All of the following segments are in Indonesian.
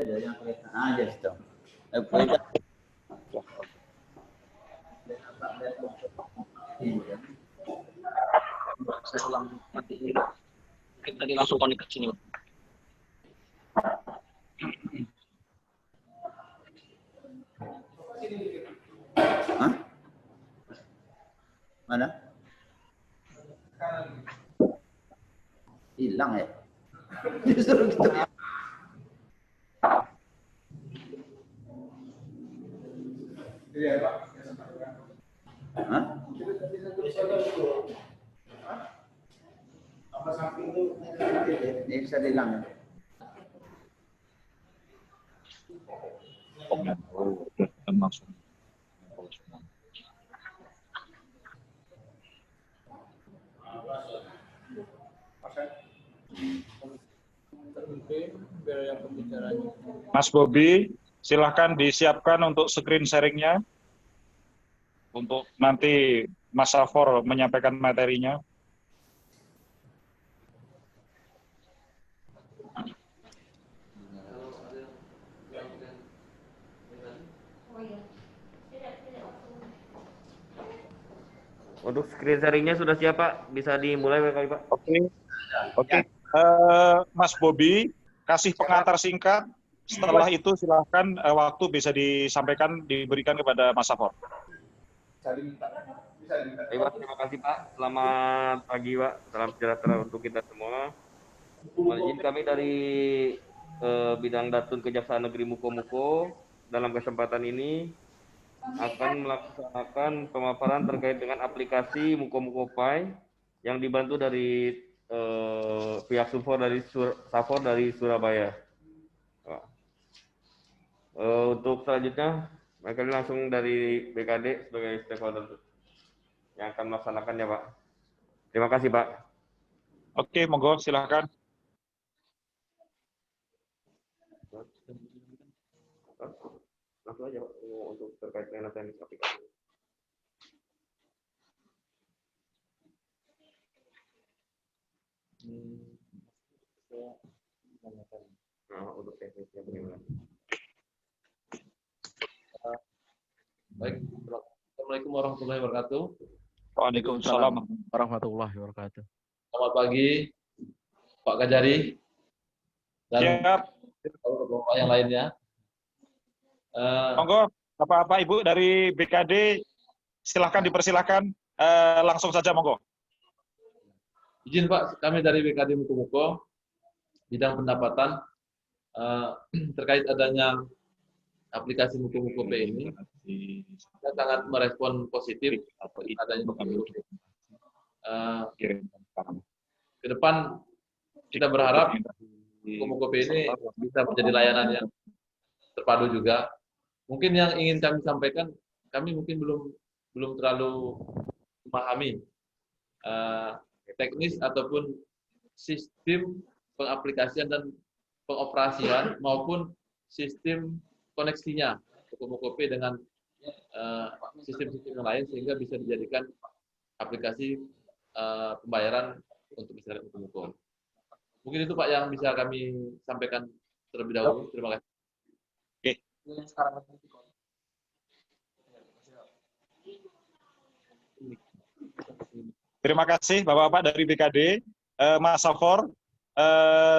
yang kelihatan aja sudah. Saya ulang nanti kita tadi langsung connect ke sini. Hah? Mana? Hilang ya? Disuruh gitu. Iya, Pak. Hah? Ini bisa hilang ya? Langsung. Mas Bobi, silahkan disiapkan untuk screen sharingnya untuk nanti Mas Safor menyampaikan materinya. Untuk screen sharingnya sudah siap Pak? Bisa dimulai kali Pak? Oke. Mas Bobi, kasih pengantar singkat. Setelah itu silahkan waktu bisa disampaikan, diberikan kepada Mas Safor. Baik Pak, terima kasih Pak. Selamat pagi Pak. Salam sejahtera untuk kita semua. Mohon izin kami dari bidang Datun Kejaksaan Negeri Muko-Muko dalam kesempatan ini akan melaksanakan pemaparan terkait dengan aplikasi Muko-Muko Pay yang dibantu dari pihak Safor dari Surabaya. Untuk selanjutnya, mereka langsung dari BKD sebagai stakeholder yang akan melaksanakannya, Pak. Terima kasih, Pak. Oke, monggo silakan. Langsung aja, Pak, untuk terkait dengan teknis aplikasi. Untuk teknisnya bagaimana? Baik, Assalamualaikum warahmatullahi wabarakatuh. Waalaikumsalam warahmatullahi wabarakatuh. Selamat pagi, Pak Kajari dan Bapak yang lainnya. Monggo, Bapak Ibu dari BKD, silahkan dipersilahkan langsung saja, monggo. Izin Pak, kami dari BKD Muko-Muko, bidang pendapatan terkait adanya aplikasi Muko-Muko Pay ini, kita sangat merespon positif adanya Muko-Muko Pay. Ke depan kita berharap Muko-Muko Pay ini bisa menjadi layanan yang terpadu juga. Mungkin yang ingin kami sampaikan, kami mungkin belum terlalu memahami teknis ataupun sistem pengaplikasian dan pengoperasian maupun sistem koneksinya Muko-Muko Pay dengan sistem-sistem yang lain sehingga bisa dijadikan aplikasi pembayaran untuk masyarakat Muko-Muko. Mungkin itu Pak yang bisa kami sampaikan terlebih dahulu. Terima kasih. Terima kasih Bapak-Bapak dari BKD. Mas Safor,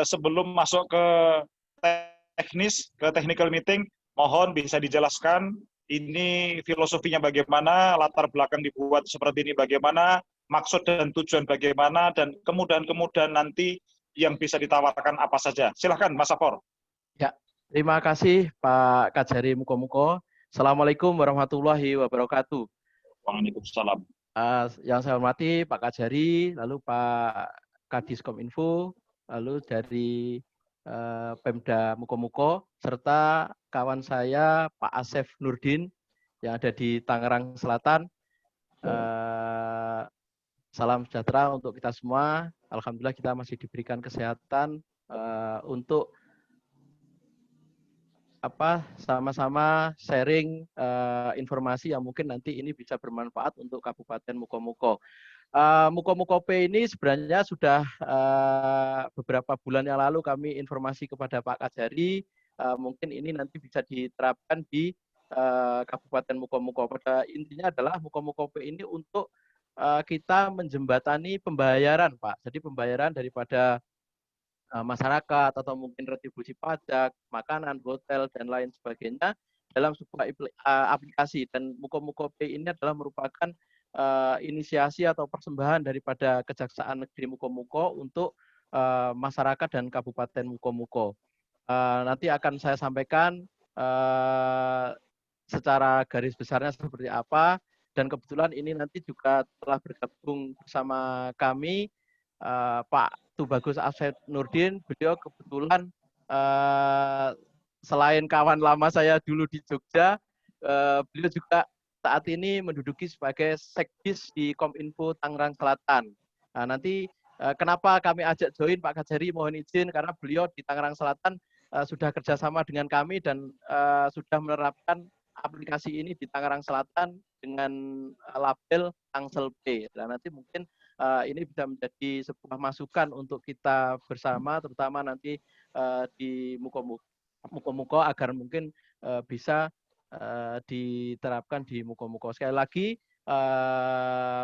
sebelum masuk ke teknis, ke technical meeting, mohon bisa dijelaskan ini filosofinya bagaimana, latar belakang dibuat seperti ini bagaimana, maksud dan tujuan bagaimana, dan kemudahan-kemudahan nanti yang bisa ditawarkan apa saja. Silahkan Mas Safor. Ya, terima kasih Pak Kajari Muko-Muko. Assalamualaikum warahmatullahi wabarakatuh. Waalaikumsalam. Yang saya hormati Pak Kajari, lalu Pak Kadiskominfo, lalu dari Pemda Muko-Muko, serta kawan saya Pak Asef Nurdin yang ada di Tangerang Selatan. Salam sejahtera untuk kita semua. Alhamdulillah kita masih diberikan kesehatan untuk sama-sama sharing informasi yang mungkin nanti ini bisa bermanfaat untuk Kabupaten Muko-Muko. Muko-Muko Pay ini sebenarnya sudah beberapa bulan yang lalu kami informasi kepada Pak Kajari mungkin ini nanti bisa diterapkan di Kabupaten Mukomuko. Pada intinya adalah Mukomuko P ini untuk kita menjembatani pembayaran, Pak. Jadi pembayaran daripada masyarakat atau mungkin retribusi pajak, makanan, hotel, dan lain sebagainya dalam sebuah aplikasi. Dan Mukomuko P ini adalah merupakan inisiasi atau persembahan daripada Kejaksaan Negeri Mukomuko untuk masyarakat dan Kabupaten Mukomuko. Nanti akan saya sampaikan secara garis besarnya seperti apa, dan kebetulan ini nanti juga telah bergabung bersama kami Pak Tubagus Asep Nurdin. Beliau kebetulan selain kawan lama saya dulu di Jogja, beliau juga saat ini menduduki sebagai Sekdis di Kominfo Tangerang Selatan. Nah, nanti kenapa kami ajak join Pak Kajari, mohon izin karena beliau di Tangerang Selatan sudah kerjasama dengan kami dan sudah menerapkan aplikasi ini di Tangerang Selatan dengan label Tangsel P. Nah, nanti mungkin ini bisa menjadi sebuah masukan untuk kita bersama, terutama nanti di Mukomuko agar mungkin bisa diterapkan di Mukomuko. Sekali lagi,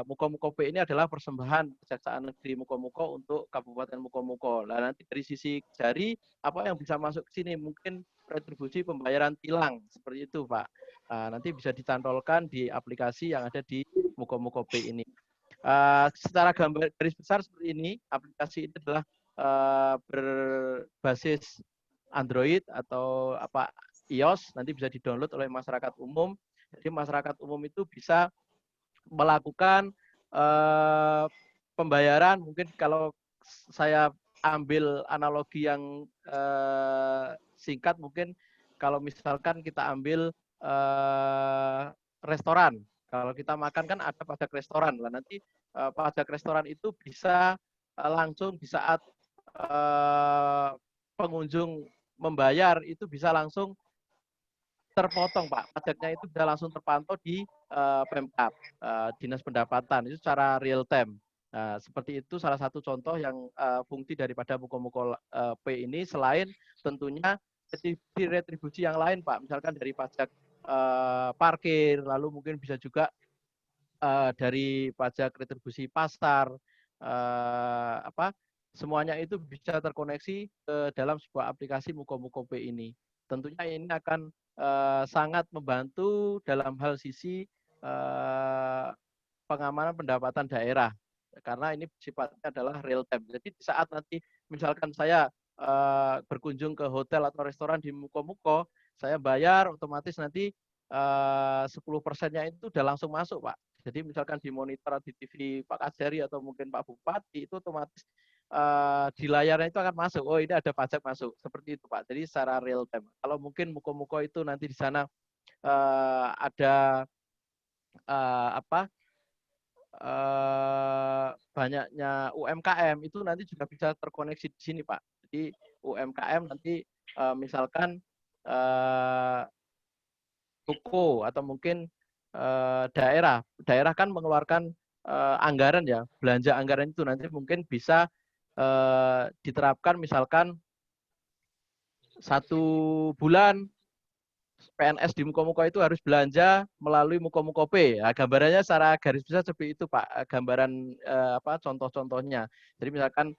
Mukomuko P ini adalah persembahan Kejaksaan Negeri Mukomuko untuk Kabupaten Mukomuko. Nah, nanti dari sisi jari, apa yang bisa masuk ke sini? Mungkin retribusi pembayaran tilang, seperti itu, Pak. Nanti bisa dicantolkan di aplikasi yang ada di Mukomuko P ini. Secara garis besar seperti ini, aplikasi ini adalah berbasis Android atau iOS, nanti bisa di-download oleh masyarakat umum. Jadi masyarakat umum itu bisa melakukan pembayaran, mungkin kalau saya ambil analogi yang singkat, mungkin kalau misalkan kita ambil restoran, kalau kita makan kan ada pajak restoran, lah nanti pajak restoran itu bisa langsung di saat pengunjung membayar itu bisa langsung terpotong, Pak. Pajaknya itu bisa langsung terpantau di Pemkab, Dinas Pendapatan, itu secara real time. Seperti itu salah satu contoh yang fungsi daripada Mukomuko P ini, selain tentunya retribusi yang lain, Pak. Misalkan dari pajak parkir, lalu mungkin bisa juga dari pajak retribusi pasar, semuanya itu bisa terkoneksi ke dalam sebuah aplikasi Mukomuko P ini. Tentunya ini akan sangat membantu dalam hal sisi pengamanan pendapatan daerah, karena ini sifatnya adalah real time. Jadi di saat nanti misalkan saya berkunjung ke hotel atau restoran di Mukomuko, saya bayar, otomatis nanti 10%-nya itu udah langsung masuk, Pak. Jadi misalkan di monitor di TV Pak Kajari atau mungkin Pak Bupati, itu otomatis di layarnya itu akan masuk. Oh, ini ada pajak masuk. Seperti itu, Pak. Jadi secara real time. Kalau mungkin Mukomuko itu nanti di sana ada banyaknya UMKM, itu nanti juga bisa terkoneksi di sini, Pak. Jadi UMKM nanti misalkan toko atau mungkin daerah kan mengeluarkan anggaran ya, belanja anggaran itu nanti mungkin bisa diterapkan, misalkan 1 bulan PNS di Mukomuko itu harus belanja melalui Mukomuko P. Nah, gambarannya secara garis besar seperti itu, Pak. Gambaran contoh-contohnya. Jadi misalkan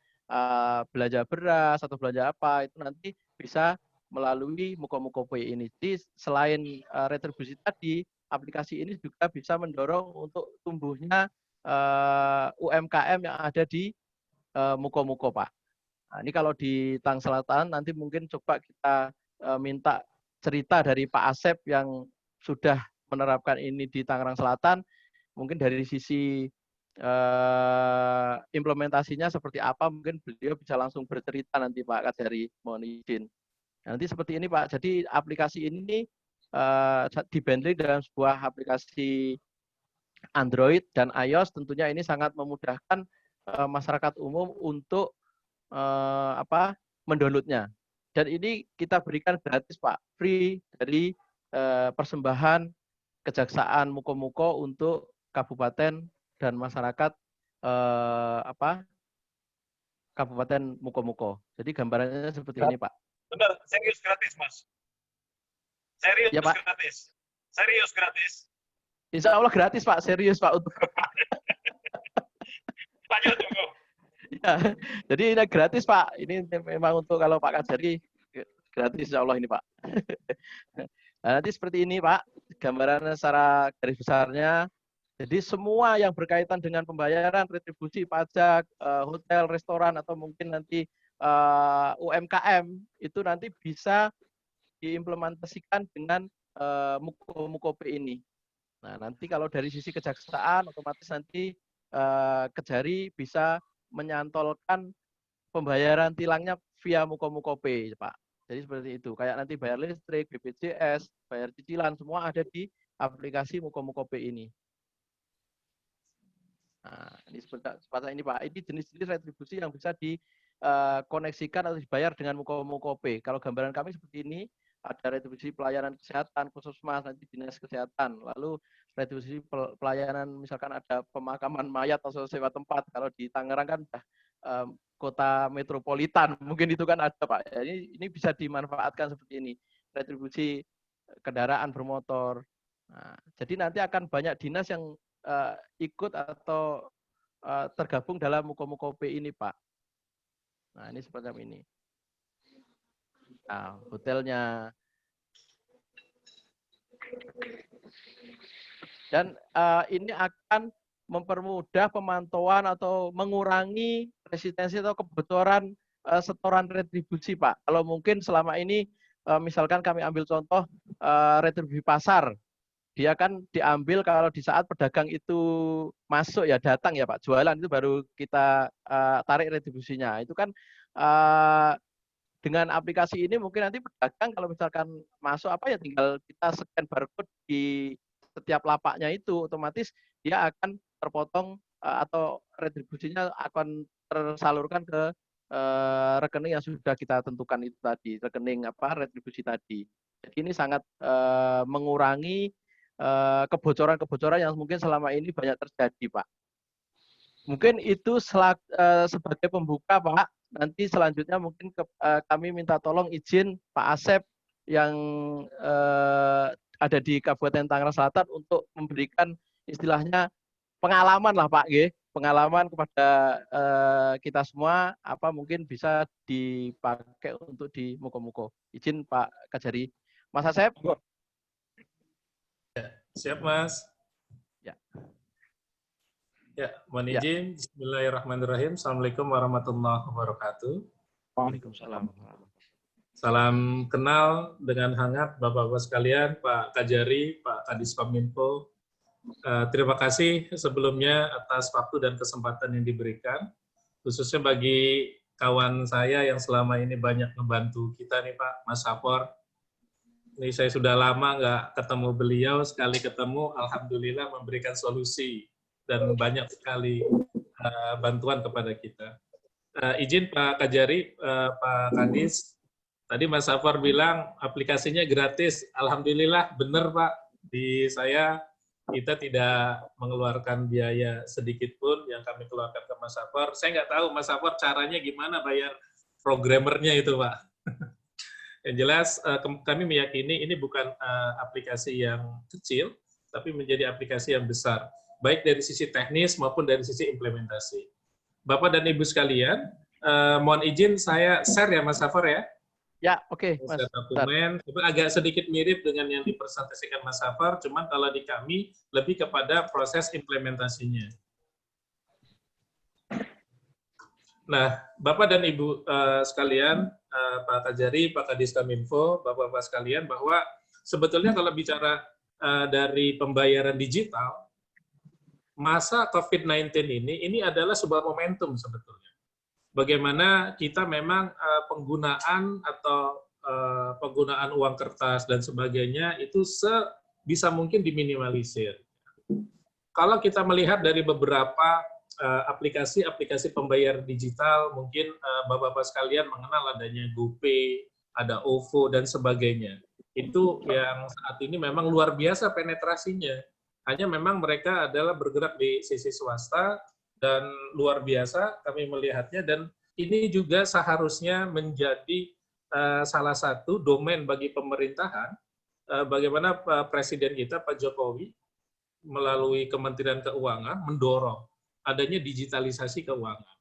belanja beras atau belanja apa itu nanti bisa melalui Mukomuko P ini. Jadi selain retribusi tadi, aplikasi ini juga bisa mendorong untuk tumbuhnya UMKM yang ada di Mukomuko, Pak. Nah, ini kalau di Tangsel Selatan nanti mungkin coba kita minta cerita dari Pak Asep yang sudah menerapkan ini di Tangerang Selatan, mungkin dari sisi implementasinya seperti apa, mungkin beliau bisa langsung bercerita nanti, Pak Kajari, mohon izin. Nanti seperti ini, Pak. Jadi aplikasi ini dibundling dalam sebuah aplikasi Android dan iOS. Tentunya ini sangat memudahkan masyarakat umum untuk mendownloadnya. Dan ini kita berikan gratis, Pak, free dari persembahan Kejaksaan Mukomuko untuk kabupaten dan masyarakat Kabupaten Mukomuko. Jadi gambarannya seperti ini, Pak. Benar, serius gratis, Mas. Serius Ya, Pak. gratis. Serius gratis. Insya Allah gratis, Pak. Serius, Pak. Untuk Lanjut, Bro. ya. Jadi ini gratis, Pak. Ini memang untuk kalau Pak Kajari gratis, insya Allah ini, Pak. Nah, nanti seperti ini, Pak. Gambaran secara garis besarnya. Jadi semua yang berkaitan dengan pembayaran, retribusi, pajak, hotel, restoran, atau mungkin nanti UMKM, itu nanti bisa diimplementasikan dengan Muko-Mukope ini. Nah, nanti kalau dari sisi kejaksaan, otomatis nanti Kejari bisa menyantolkan pembayaran tilangnya via Muko-Mukope, Pak. Jadi seperti itu. Kayak nanti bayar listrik, BPJS, bayar cicilan, semua ada di aplikasi Muko-Mukope ini. Nah, ini seperti ini, Pak. Ini jenis-jenis retribusi yang bisa dikoneksikan atau dibayar dengan Muko-Mukope. Kalau gambaran kami seperti ini, ada retribusi pelayanan kesehatan, Puskesmas, nanti dinas kesehatan. Lalu retribusi pelayanan, misalkan ada pemakaman mayat atau sewa tempat. Kalau di Tangerang kan kota metropolitan, mungkin itu kan ada, Pak. Ini bisa dimanfaatkan seperti ini. Retribusi kendaraan bermotor. Nah, jadi nanti akan banyak dinas yang ikut atau tergabung dalam Muko-Mukope ini, Pak. Nah, ini seperti ini. Nah, hotelnya. Dan ini akan mempermudah pemantauan atau mengurangi resistensi atau kebocoran setoran retribusi, Pak. Kalau mungkin selama ini, misalkan kami ambil contoh retribusi pasar, dia kan diambil kalau di saat pedagang itu masuk ya, datang ya Pak, jualan itu baru kita tarik retribusinya. Itu kan dengan aplikasi ini mungkin nanti pedagang kalau misalkan masuk apa ya, tinggal kita scan barcode di setiap lapaknya itu, otomatis dia akan terpotong atau retribusinya akan tersalurkan ke rekening yang sudah kita tentukan itu tadi, rekening retribusi tadi. Jadi ini sangat mengurangi kebocoran-kebocoran yang mungkin selama ini banyak terjadi, Pak. Mungkin itu sebagai pembuka, Pak. Nanti selanjutnya mungkin kami minta tolong izin Pak Asep yang ada di Kabupaten Tangerang Selatan untuk memberikan istilahnya pengalaman lah, Pak, pengalaman kepada kita semua, apa mungkin bisa dipakai untuk di Muko-Muko. Izin Pak Kajari. Mas Asep. Siap, Mas. Ya. Ya, mohon izin. Bismillahirrahmanirrahim. Assalamualaikum warahmatullahi wabarakatuh. Waalaikumsalam. Salam kenal dengan hangat Bapak-Bapak sekalian, Pak Kajari, Pak Kadis Kominfo. Terima kasih sebelumnya atas waktu dan kesempatan yang diberikan, khususnya bagi kawan saya yang selama ini banyak membantu kita nih Pak, Mas Sapor. Ini saya sudah lama nggak ketemu beliau, sekali ketemu alhamdulillah memberikan solusi dan banyak sekali bantuan kepada kita. Izin Pak Kajari, Pak Kadis, tadi Mas Sapor bilang aplikasinya gratis, alhamdulillah benar Pak. Di saya kita tidak mengeluarkan biaya sedikit pun yang kami keluarkan ke Mas Sapor. Saya nggak tahu Mas Sapor caranya gimana bayar programmernya itu Pak. Yang jelas kami meyakini ini bukan aplikasi yang kecil, tapi menjadi aplikasi yang besar, baik dari sisi teknis maupun dari sisi implementasi. Bapak dan Ibu sekalian, mohon izin saya share ya Mas Sapor ya. Ya, oke, Mas. Dokumen, itu agak sedikit mirip dengan yang dipresentasikan Mas Sapor, cuman kalau di kami lebih kepada proses implementasinya. Nah, Bapak dan Ibu sekalian, Pak Kajari, Pak Kadis Kominfo, Bapak-Bapak sekalian, bahwa sebetulnya kalau bicara dari pembayaran digital, masa COVID-19 ini adalah sebuah momentum sebetulnya. Bagaimana kita memang penggunaan atau penggunaan uang kertas dan sebagainya itu sebisa mungkin diminimalisir. Kalau kita melihat dari beberapa aplikasi-aplikasi pembayar digital, mungkin Bapak-Bapak sekalian mengenal adanya GoPay, ada OVO, dan sebagainya. Itu yang saat ini memang luar biasa penetrasinya. Hanya memang mereka adalah bergerak di sisi swasta, dan luar biasa kami melihatnya, dan ini juga seharusnya menjadi salah satu domain bagi pemerintahan, bagaimana Presiden kita, Pak Jokowi, melalui Kementerian Keuangan mendorong adanya digitalisasi keuangan.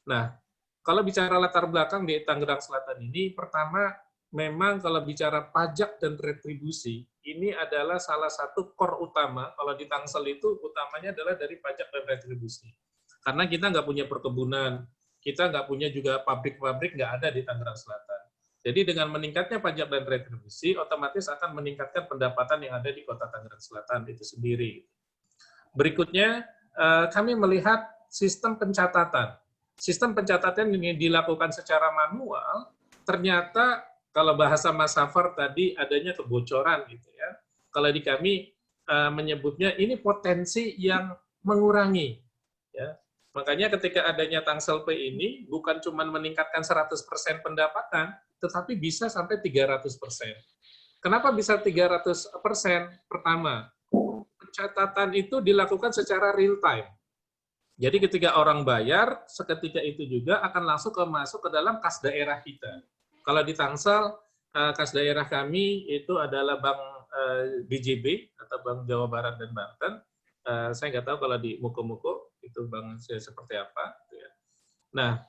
Nah, kalau bicara latar belakang di Tangerang Selatan ini, pertama memang kalau bicara pajak dan retribusi, ini adalah salah satu core utama. Kalau di Tangsel itu utamanya adalah dari pajak dan retribusi. Karena kita nggak punya perkebunan, kita nggak punya juga pabrik-pabrik, nggak ada di Tangerang Selatan. Jadi dengan meningkatnya pajak dan retribusi, otomatis akan meningkatkan pendapatan yang ada di Kota Tangerang Selatan itu sendiri. Berikutnya, kami melihat sistem pencatatan. Sistem pencatatan ini dilakukan secara manual, ternyata kalau bahasa Mas Safar tadi adanya kebocoran gitu ya. Kalau di kami menyebutnya ini potensi yang mengurangi. Ya. Makanya ketika adanya Tangsel Pay ini bukan cuma meningkatkan 100% pendapatan, tetapi bisa sampai 300%. Kenapa bisa 300%? Pertama, pencatatan itu dilakukan secara real time. Jadi ketika orang bayar, seketika itu juga akan langsung masuk ke dalam kas daerah kita. Kalau di Tangsel, kas daerah kami itu adalah Bank BJB atau Bank Jawa Barat dan Banten. Saya nggak tahu kalau di Muko-Muko itu bank seperti apa. Nah,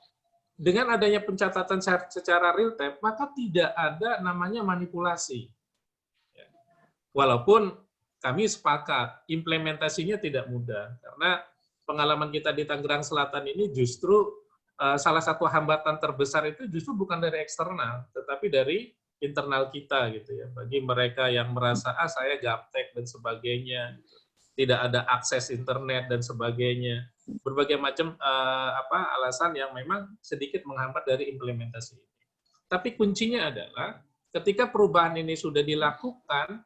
dengan adanya pencatatan secara real time, maka tidak ada namanya manipulasi. Walaupun kami sepakat, implementasinya tidak mudah, karena pengalaman kita di Tangerang Selatan ini justru salah satu hambatan terbesar itu justru bukan dari eksternal, tetapi dari internal kita gitu ya. Bagi mereka yang merasa saya gaptek dan sebagainya, tidak ada akses internet dan sebagainya, berbagai macam alasan yang memang sedikit menghambat dari implementasi ini. Tapi kuncinya adalah ketika perubahan ini sudah dilakukan,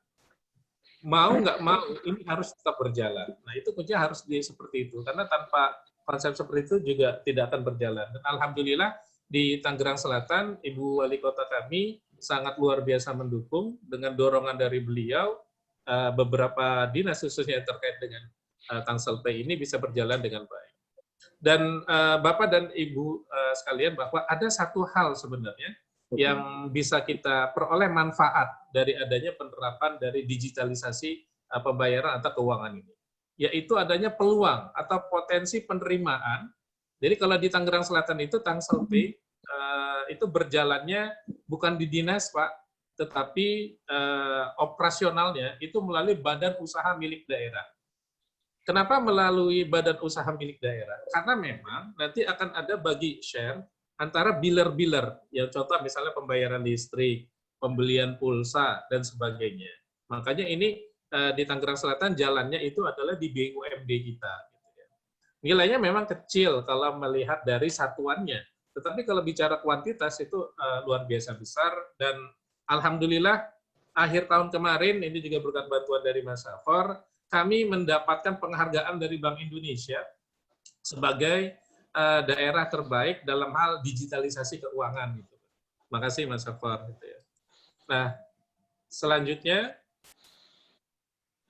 mau nggak mau ini harus tetap berjalan. Nah itu kuncinya harus seperti itu, karena tanpa konsep seperti itu juga tidak akan berjalan. Dan alhamdulillah di Tangerang Selatan, Ibu Wali Kota kami sangat luar biasa mendukung dengan dorongan dari beliau, beberapa dinas khususnya yang terkait dengan Tangsel Pay ini bisa berjalan dengan baik. Dan Bapak dan Ibu sekalian, bahwa ada satu hal sebenarnya yang bisa kita peroleh manfaat dari adanya penerapan dari digitalisasi pembayaran atau keuangan ini, yaitu adanya peluang atau potensi penerimaan. Jadi kalau di Tangerang Selatan itu Tangsel Pay itu berjalannya bukan di dinas Pak, tetapi operasionalnya itu melalui badan usaha milik daerah. Kenapa melalui badan usaha milik daerah? Karena memang nanti akan ada bagi share antara biller-biller, ya contoh misalnya pembayaran listrik, pembelian pulsa, dan sebagainya. Makanya ini di Tangerang Selatan jalannya itu adalah di BUMD kita. Nilainya memang kecil kalau melihat dari satuannya, tetapi kalau bicara kuantitas itu luar biasa besar, dan alhamdulillah akhir tahun kemarin, ini juga berkat bantuan dari Mas Safar, kami mendapatkan penghargaan dari Bank Indonesia sebagai daerah terbaik dalam hal digitalisasi keuangan. Gitu. Makasih Mas Safar. Gitu ya. Nah, selanjutnya,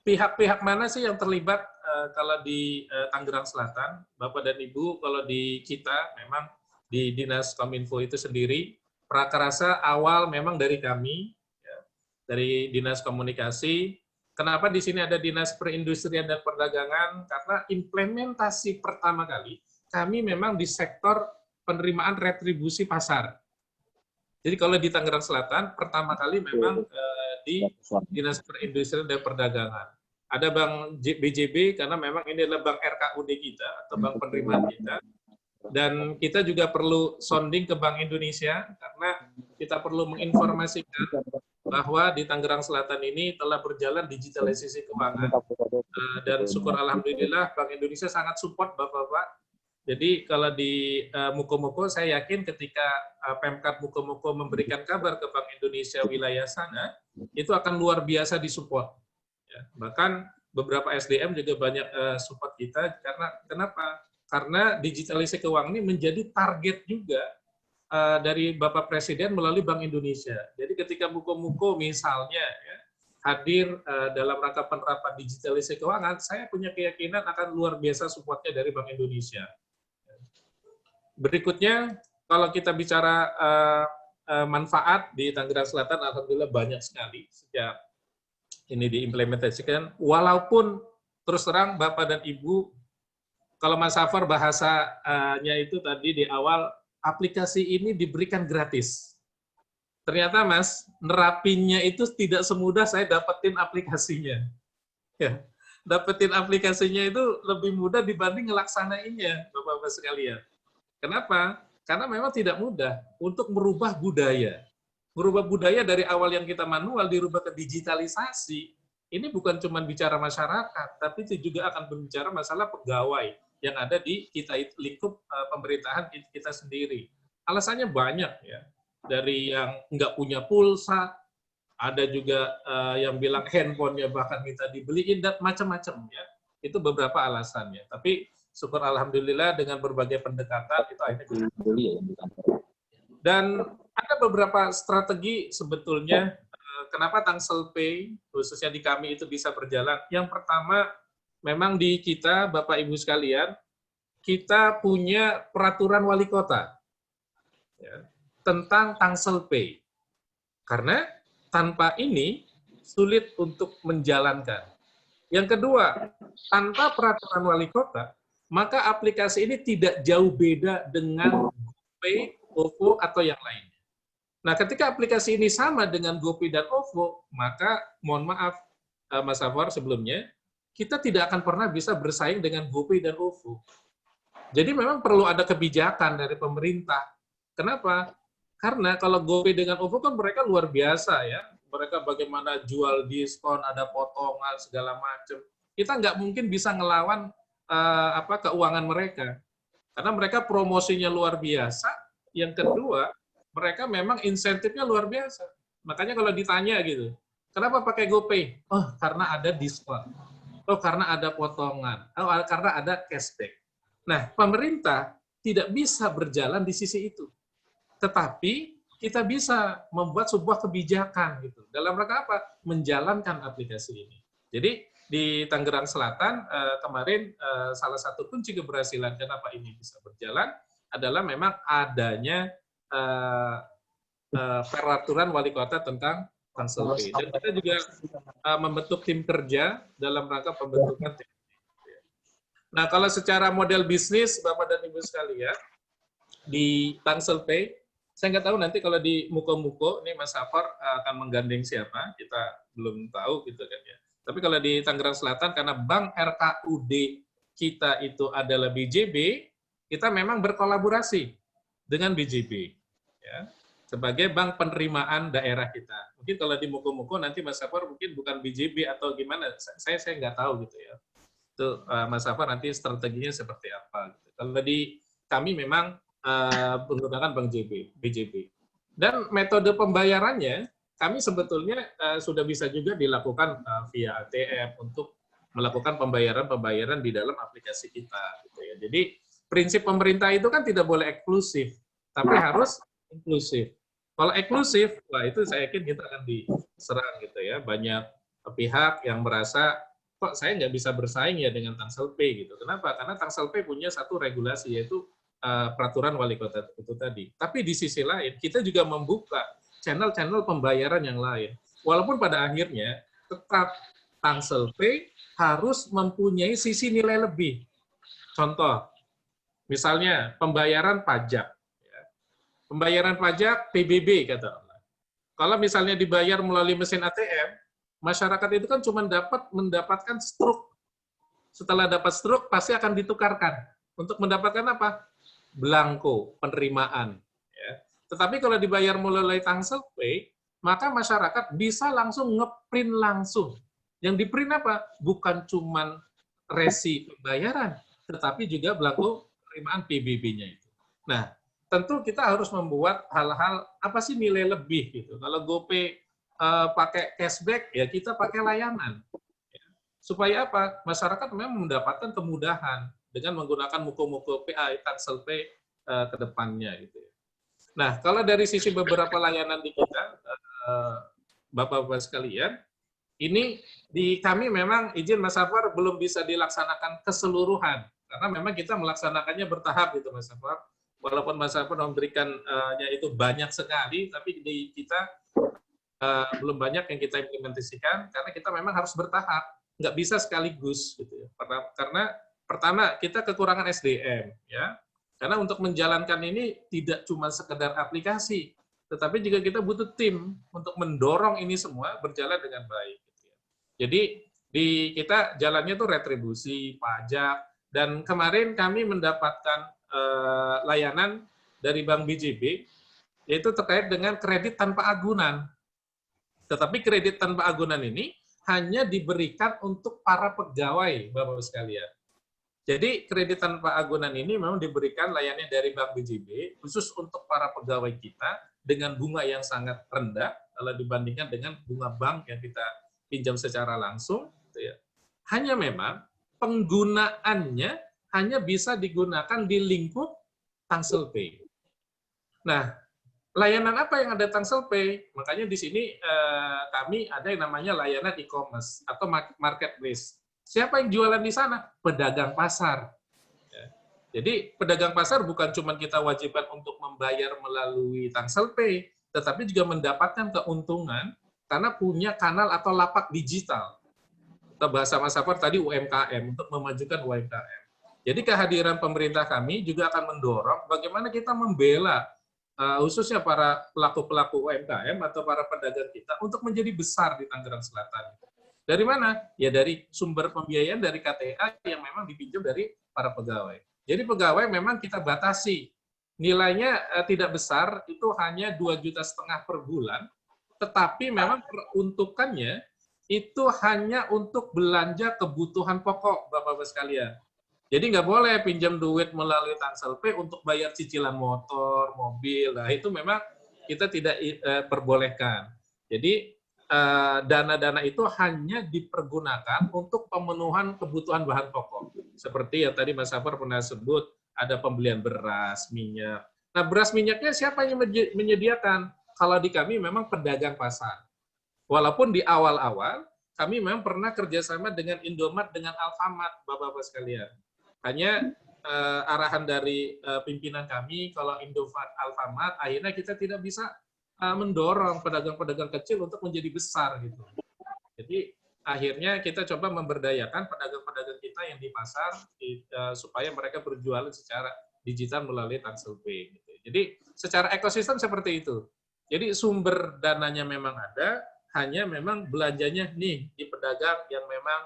pihak-pihak mana sih yang terlibat kalau di Tangerang Selatan? Bapak dan Ibu, kalau di kita, memang di Dinas Kominfo itu sendiri, prakarasa awal memang dari kami, ya, dari Dinas Komunikasi. Kenapa di sini ada Dinas Perindustrian dan Perdagangan? Karena implementasi pertama kali, kami memang di sektor penerimaan retribusi pasar. Jadi kalau di Tangerang Selatan, pertama kali memang di Dinas Perindustrian dan Perdagangan. Ada Bank BJB, karena memang ini adalah Bank RKUD kita, atau Bank Penerimaan kita. Dan kita juga perlu sounding ke Bank Indonesia, karena kita perlu menginformasikan bahwa di Tangerang Selatan ini telah berjalan digitalisasi keuangan. Dan syukur alhamdulillah Bank Indonesia sangat support Bapak-Bapak. Jadi kalau di Muko-Muko, saya yakin ketika Pemkab Muko-Muko memberikan kabar ke Bank Indonesia wilayah sana, itu akan luar biasa disupport. Ya, bahkan beberapa SDM juga banyak support kita, karena kenapa? Karena digitalisasi keuangan ini menjadi target juga dari Bapak Presiden melalui Bank Indonesia. Jadi ketika Muko-Muko misalnya ya, hadir dalam rangka penerapan digitalisasi keuangan, saya punya keyakinan akan luar biasa supportnya dari Bank Indonesia. Berikutnya, kalau kita bicara manfaat di Tangerang Selatan alhamdulillah banyak sekali sejak ini diimplementasikan. Walaupun terus terang Bapak dan Ibu, kalau Mas Safar bahasanya itu tadi di awal, aplikasi ini diberikan gratis. Ternyata Mas, nerapinnya itu tidak semudah saya dapetin aplikasinya. Ya, dapetin aplikasinya itu lebih mudah dibanding ngelaksanainnya, Bapak-Bapak sekalian. Kenapa? Karena memang tidak mudah untuk merubah budaya. Merubah budaya dari awal yang kita manual, dirubah ke digitalisasi. Ini bukan cuma bicara masyarakat, tapi itu juga akan berbicara masalah pegawai yang ada di kita lingkup pemerintahan kita sendiri. Alasannya banyak ya. Dari yang nggak punya pulsa, ada juga yang bilang handphonenya bahkan minta dibeliin, dan macam-macam ya. Itu beberapa alasannya. Tapi syukur alhamdulillah dengan berbagai pendekatan itu akhirnya bisa. Dan ada beberapa strategi sebetulnya kenapa Tangsel Pay khususnya di kami itu bisa berjalan. Yang pertama memang di kita Bapak Ibu sekalian, kita punya peraturan wali kota ya, tentang Tangsel Pay. Karena tanpa ini sulit untuk menjalankan. Yang kedua, tanpa peraturan wali kota, maka aplikasi ini tidak jauh beda dengan GoPay, OVO, atau yang lainnya. Nah, ketika aplikasi ini sama dengan GoPay dan OVO, maka mohon maaf, Mas Safar sebelumnya, kita tidak akan pernah bisa bersaing dengan GoPay dan OVO. Jadi memang perlu ada kebijakan dari pemerintah. Kenapa? Karena kalau GoPay dengan OVO kan mereka luar biasa ya. Mereka bagaimana jual diskon, ada potongan, segala macam. Kita nggak mungkin bisa ngelawan keuangan mereka. Karena mereka promosinya luar biasa. Yang kedua, mereka memang insentifnya luar biasa. Makanya kalau ditanya gitu, kenapa pakai GoPay? Oh, karena ada diskon. Oh, karena ada potongan. Oh, karena ada cashback. Nah, pemerintah tidak bisa berjalan di sisi itu. Tetapi kita bisa membuat sebuah kebijakan gitu. Dalam rangka apa? Menjalankan aplikasi ini. Jadi di Tangerang Selatan kemarin salah satu kunci keberhasilan kenapa ini bisa berjalan adalah memang adanya peraturan wali kota tentang Tangsel Pay. Dan kita juga membentuk tim kerja dalam rangka pembentukan tim. Nah, kalau secara model bisnis, Bapak dan Ibu sekalian, di Tangsel Pay, saya nggak tahu nanti kalau di Muko-Muko, ini Mas Safar akan menggandeng siapa, kita belum tahu gitu kan ya. Tapi kalau di Tangerang Selatan, karena Bank RKUD kita itu adalah BJB, kita memang berkolaborasi dengan BJB. Ya, sebagai bank penerimaan daerah kita. Mungkin kalau di Muko-Muko nanti Mas Safar mungkin bukan BJB atau gimana, saya nggak tahu gitu ya. Itu Mas Safar nanti strateginya seperti apa. Gitu. Kalau di kami memang menggunakan Bank BJB. Dan metode pembayarannya, kami sebetulnya sudah bisa juga dilakukan via ATM untuk melakukan pembayaran-pembayaran di dalam aplikasi kita. Gitu ya. Jadi prinsip pemerintah itu kan tidak boleh eksklusif, tapi harus inklusif. Kalau eksklusif, wah itu saya yakin kita akan diserang gitu ya. Banyak pihak yang merasa kok saya nggak bisa bersaing ya dengan Tangsel Pay gitu. Kenapa? Karena Tangsel Pay punya satu regulasi yaitu peraturan wali kota itu tadi. Tapi di sisi lain, kita juga membuka channel-channel pembayaran yang lain. Walaupun pada akhirnya, tetap Tangsel Pay harus mempunyai sisi nilai lebih. Contoh, misalnya pembayaran pajak. Pembayaran pajak PBB, kata Allah. Kalau misalnya dibayar melalui mesin ATM, masyarakat itu kan cuma mendapatkan struk. Setelah dapat struk, pasti akan ditukarkan. Untuk mendapatkan apa? Blanko, penerimaan. Ya. Tetapi kalau dibayar melalui Tangsel Pay, maka masyarakat bisa langsung ngeprint langsung. Yang diprint apa? Bukan cuma resi pembayaran, tetapi juga blanko penerimaan PBB-nya itu. Nah, tentu kita harus membuat hal-hal, apa sih nilai lebih gitu. Kalau GoPay pakai cashback, ya kita pakai layanan. Ya. Supaya apa? Masyarakat memang mendapatkan kemudahan dengan menggunakan Muko-Muko PA, Tangsel Pay ke depannya gitu. Nah, kalau dari sisi beberapa layanan di kita, Bapak-Bapak sekalian, ini di kami memang izin Mas Safar belum bisa dilaksanakan keseluruhan karena memang kita melaksanakannya bertahap gitu Mas Safar. walaupun Mas Safar memberikan itu banyak sekali, tapi di kita belum banyak yang kita implementasikan karena kita memang harus bertahap, nggak bisa sekaligus gitu ya. Karena pertama kita kekurangan SDM ya, karena untuk menjalankan ini tidak cuma sekedar aplikasi, tetapi juga kita butuh tim untuk mendorong ini semua berjalan dengan baik. Gitu ya. Jadi di kita jalannya tuh retribusi, pajak, dan kemarin kami mendapatkan layanan dari Bank BJB yaitu terkait dengan kredit tanpa agunan. Tetapi kredit tanpa agunan ini hanya diberikan untuk para pegawai, Bapak-Bapak sekalian. Jadi kredit tanpa agunan ini memang diberikan layanannya dari Bank BJB khusus untuk para pegawai kita dengan bunga yang sangat rendah kalau dibandingkan dengan bunga bank yang kita pinjam secara langsung. Gitu ya. Hanya memang penggunaannya hanya bisa digunakan di lingkup Tangsel Pay. Nah, layanan apa yang ada Tangsel Pay? Makanya di sini kami ada yang namanya layanan e-commerce atau marketplace. Siapa yang jualan di sana? Pedagang pasar. Ya. Jadi pedagang pasar bukan cuma kita wajibkan untuk membayar melalui Tangsel Pay, tetapi juga mendapatkan keuntungan karena punya kanal atau lapak digital. Atau bahasa Mas Safar tadi UMKM, untuk memajukan UMKM. Jadi kehadiran pemerintah kami juga akan mendorong bagaimana kita membela khususnya para pelaku-pelaku UMKM atau para pedagang kita untuk menjadi besar di Tangerang Selatan. Dari mana? Ya dari sumber pembiayaan dari KTA yang memang dipinjam dari para pegawai. Jadi pegawai memang kita batasi. Nilainya tidak besar, itu hanya 2,5 juta per bulan, tetapi memang peruntukannya itu hanya untuk belanja kebutuhan pokok, Bapak-Bapak sekalian. Jadi nggak boleh pinjam duit melalui Tangsel Pay untuk bayar cicilan motor, mobil. Nah, itu memang kita tidak perbolehkan. Jadi dana-dana itu hanya dipergunakan untuk pemenuhan kebutuhan bahan pokok. Seperti yang tadi Mas Safar pernah sebut, ada pembelian beras, minyak. Nah, beras minyaknya siapa yang menyediakan? Kalau di kami memang pedagang pasar. Walaupun di awal-awal, kami memang pernah kerjasama dengan Indomaret, dengan Alfamart, Bapak-Bapak sekalian. Hanya arahan dari pimpinan kami, kalau Indomaret, Alfamart, akhirnya kita tidak bisa mendorong pedagang-pedagang kecil untuk menjadi besar gitu. Jadi akhirnya kita coba memberdayakan pedagang-pedagang kita yang di pasar supaya mereka berjualan secara digital melalui Tangsel Pay. Gitu. Jadi secara ekosistem seperti itu. Jadi sumber dananya memang ada, hanya memang belanjanya nih di pedagang yang memang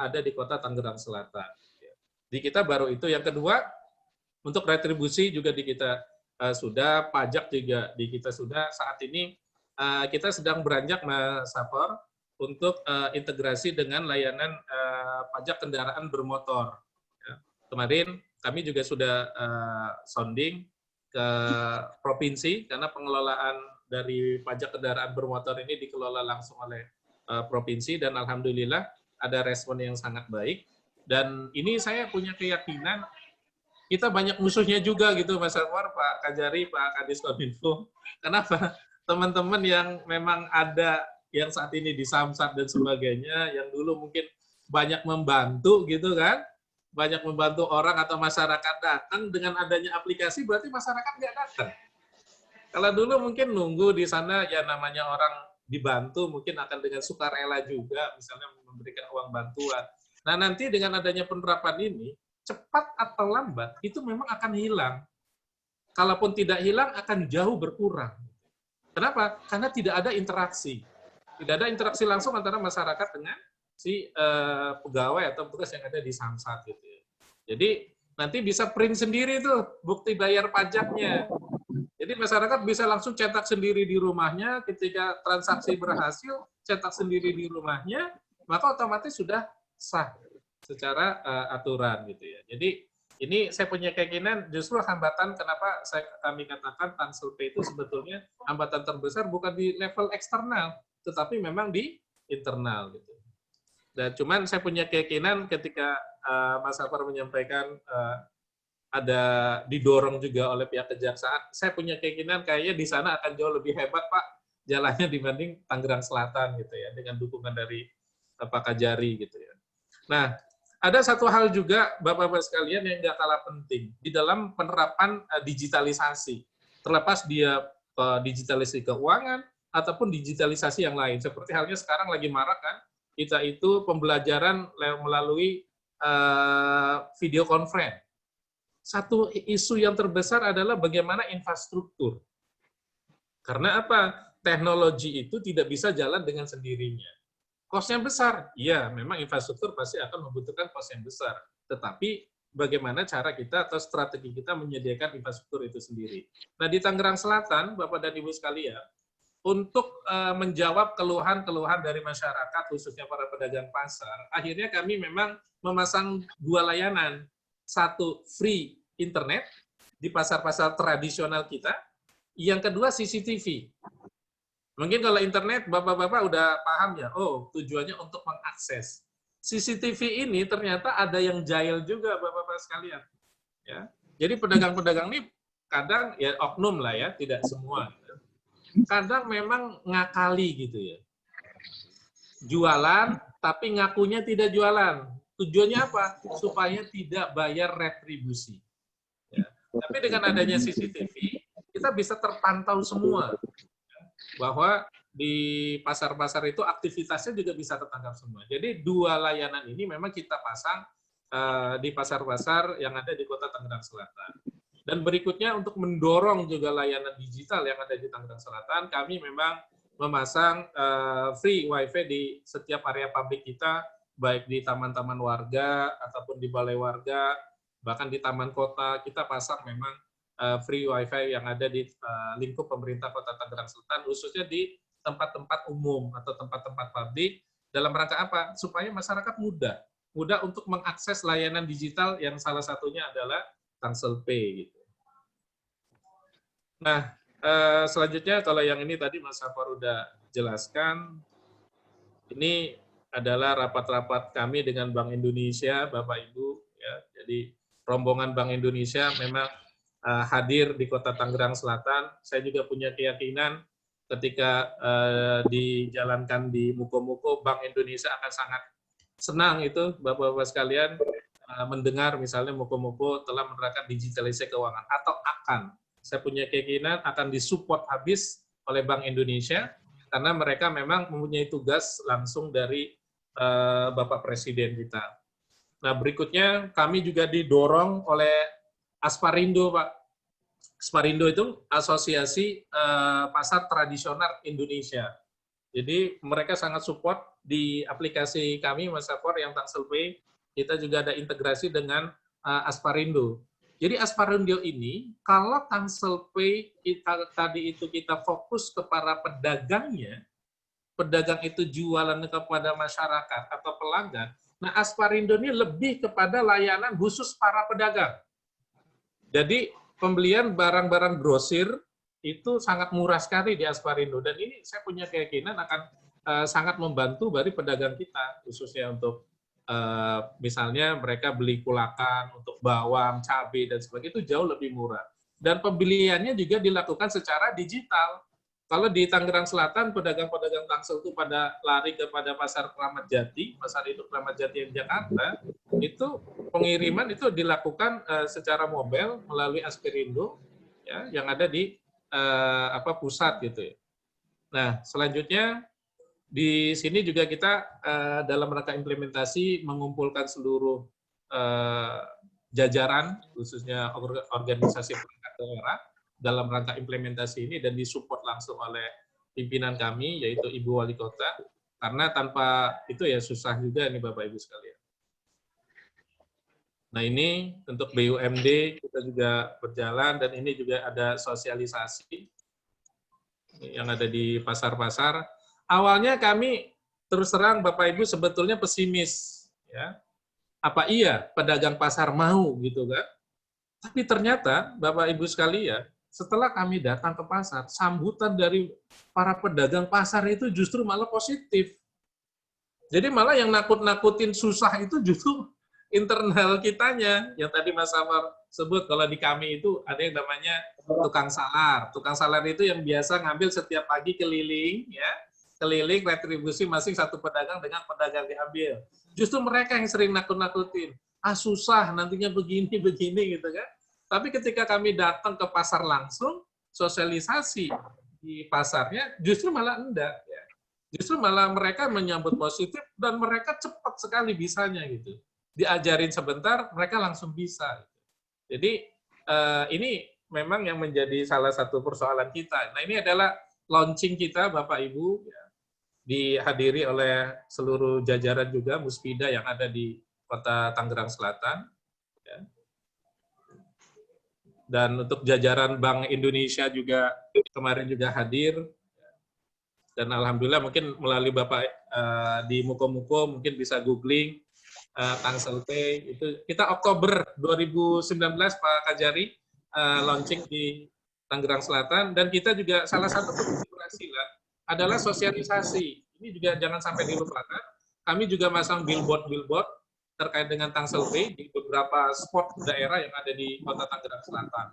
ada di kota Tangerang Selatan. Di kita baru itu. Yang kedua, untuk retribusi juga di kita sudah, pajak juga di kita sudah. Saat ini kita sedang beranjak, Mas Safar, untuk integrasi dengan layanan pajak kendaraan bermotor. Ya. Kemarin kami juga sudah sounding ke provinsi, karena pengelolaan dari pajak kendaraan bermotor ini dikelola langsung oleh provinsi, dan alhamdulillah ada respon yang sangat baik. Dan ini saya punya keyakinan kita banyak musuhnya juga gitu, Mas Anwar, Pak Kajari, Pak Kadis Kominfo. Kenapa? Teman-teman yang memang ada yang saat ini di Samsat dan sebagainya, yang dulu mungkin banyak membantu gitu kan, banyak membantu orang atau masyarakat datang, dengan adanya aplikasi berarti masyarakat nggak datang. Kalau dulu mungkin nunggu di sana, ya namanya orang dibantu mungkin akan dengan sukarela juga, misalnya memberikan uang bantuan. Nah, nanti dengan adanya penerapan ini, cepat atau lambat, itu memang akan hilang. Kalaupun tidak hilang, akan jauh berkurang. Kenapa? Karena tidak ada interaksi. Tidak ada interaksi langsung antara masyarakat dengan si pegawai atau petugas yang ada di Samsat. Gitu. Jadi, nanti bisa print sendiri tuh, bukti bayar pajaknya. Jadi, masyarakat bisa langsung cetak sendiri di rumahnya, ketika transaksi berhasil, cetak sendiri di rumahnya, maka otomatis sudah sah secara aturan gitu ya. Jadi ini saya punya keyakinan justru hambatan kenapa kami katakan Tangsel Pay itu sebetulnya hambatan terbesar bukan di level eksternal, tetapi memang di internal gitu. Dan cuman saya punya keyakinan ketika Mas Safar menyampaikan ada didorong juga oleh pihak kejaksaan, saya punya keyakinan kayaknya di sana akan jauh lebih hebat Pak jalannya dibanding Tangerang Selatan gitu ya, dengan dukungan dari Pak Kajari gitu ya. Nah, Ada satu hal juga, Bapak-Bapak sekalian, yang nggak kalah penting di dalam penerapan digitalisasi. Terlepas dia digitalisasi keuangan ataupun digitalisasi yang lain. Seperti halnya sekarang lagi marak kan, kita itu pembelajaran melalui video conference. Satu isu yang terbesar adalah bagaimana infrastruktur. Karena apa? Teknologi itu tidak bisa jalan dengan sendirinya. Cost-nya besar. Iya, memang infrastruktur pasti akan membutuhkan cost yang besar. Tetapi bagaimana cara kita atau strategi kita menyediakan infrastruktur itu sendiri. Nah, di Tangerang Selatan, Bapak dan Ibu sekalian, untuk menjawab keluhan-keluhan dari masyarakat, khususnya para pedagang pasar, akhirnya kami memang memasang 2 layanan. Satu, free internet di pasar-pasar tradisional kita. Yang kedua, CCTV. Mungkin kalau internet, Bapak-Bapak udah paham ya, oh tujuannya untuk mengakses. CCTV ini ternyata ada yang jahil juga, Bapak-Bapak sekalian. Ya. Jadi pedagang-pedagang ini kadang, ya oknum lah ya, tidak semua. Kadang memang ngakali gitu ya. Jualan, tapi ngakunya tidak jualan. Tujuannya apa? Supaya tidak bayar retribusi. Ya. Tapi dengan adanya CCTV, kita bisa terpantau semua. Bahwa di pasar-pasar itu aktivitasnya juga bisa tertangkap semua. Jadi 2 layanan ini memang kita pasang di pasar-pasar yang ada di Kota Tangerang Selatan. Dan berikutnya untuk mendorong juga layanan digital yang ada di Tangerang Selatan, kami memang memasang free wifi di setiap area pabrik kita, baik di taman-taman warga ataupun di balai warga, bahkan di taman kota, kita pasang memang free wifi yang ada di lingkup pemerintah Kota Tangerang Selatan, khususnya di tempat-tempat umum atau tempat-tempat pabrik, dalam rangka apa? Supaya masyarakat mudah untuk mengakses layanan digital yang salah satunya adalah Tangsel Pay. Gitu. Nah, selanjutnya kalau yang ini tadi Mas Safar udah jelaskan, ini adalah rapat-rapat kami dengan Bank Indonesia, Bapak Ibu. Ya, jadi rombongan Bank Indonesia memang hadir di Kota Tangerang Selatan. Saya juga punya keyakinan ketika dijalankan di Muko-Muko, Bank Indonesia akan sangat senang itu, Bapak-Bapak sekalian, mendengar misalnya Muko-Muko telah menerapkan digitalisasi keuangan, atau akan. Saya punya keyakinan akan disupport habis oleh Bank Indonesia, karena mereka memang mempunyai tugas langsung dari Bapak Presiden kita. Nah, berikutnya kami juga didorong oleh Asparindo, Pak. Asparindo itu Asosiasi Pasar Tradisional Indonesia. Jadi mereka sangat support di aplikasi kami, Mas Safar, yang Tangsel Pay. Kita juga ada integrasi dengan Asparindo. Jadi Asparindo ini, kalau Tangsel Pay tadi itu kita fokus kepada pedagangnya, pedagang itu jualan kepada masyarakat atau pelanggan, nah Asparindo ini lebih kepada layanan khusus para pedagang. Jadi pembelian barang-barang grosir itu sangat murah sekali di Asparindo, dan ini saya punya keyakinan akan sangat membantu bagi pedagang kita, khususnya untuk misalnya mereka beli kulakan untuk bawang, cabai, dan sebagainya, itu jauh lebih murah. Dan pembeliannya juga dilakukan secara digital. Kalau di Tangerang Selatan, pedagang-pedagang Tangsel itu pada lari kepada Pasar Kramat Jati, Pasar Induk Kramat Jati yang Jakarta, itu pengiriman itu dilakukan secara mobile melalui Asparindo, ya, yang ada di pusat gitu ya. Nah, selanjutnya di sini juga kita dalam rangka implementasi mengumpulkan seluruh jajaran, khususnya organisasi perangkat daerah, dalam rangka implementasi ini, dan disupport langsung oleh pimpinan kami, yaitu Ibu Wali Kota, karena tanpa itu ya susah juga nih Bapak Ibu sekalian. Nah, ini untuk BUMD kita juga berjalan, dan ini juga ada sosialisasi yang ada di pasar-pasar. Awalnya kami terus terang Bapak Ibu sebetulnya pesimis, ya. Apa iya pedagang pasar mau gitu kan? Tapi ternyata Bapak Ibu sekalian, setelah kami datang ke pasar, sambutan dari para pedagang pasar itu justru malah positif. Jadi malah yang nakut-nakutin susah itu justru internal kitanya, yang tadi Mas Safar sebut, kalau di kami itu ada yang namanya tukang salar. Tukang salar itu yang biasa ngambil setiap pagi keliling, ya, keliling retribusi masing satu pedagang dengan pedagang diambil. Justru mereka yang sering nakut-nakutin. Ah susah, nantinya begini gitu kan. Tapi ketika kami datang ke pasar langsung, sosialisasi di pasarnya justru malah enggak. Ya. Justru malah mereka menyambut positif dan mereka cepat sekali bisanya gitu. Diajarin sebentar, mereka langsung bisa. Jadi ini memang yang menjadi salah satu persoalan kita. Nah ini adalah launching kita Bapak Ibu, ya, dihadiri oleh seluruh jajaran juga Muspida yang ada di Kota Tangerang Selatan. Ya. Dan untuk jajaran Bank Indonesia juga kemarin juga hadir. Dan alhamdulillah mungkin melalui Bapak di Muko-Muko mungkin bisa googling Tangsel Pay itu kita Oktober 2019 Pak Kajari launching di Tangerang Selatan dan kita juga salah satu konfigurasi adalah sosialisasi. Ini juga jangan sampai dilupakan. Kami juga masang billboard terkait dengan Tangsel Pay di beberapa spot daerah yang ada di Kota Tangerang Selatan.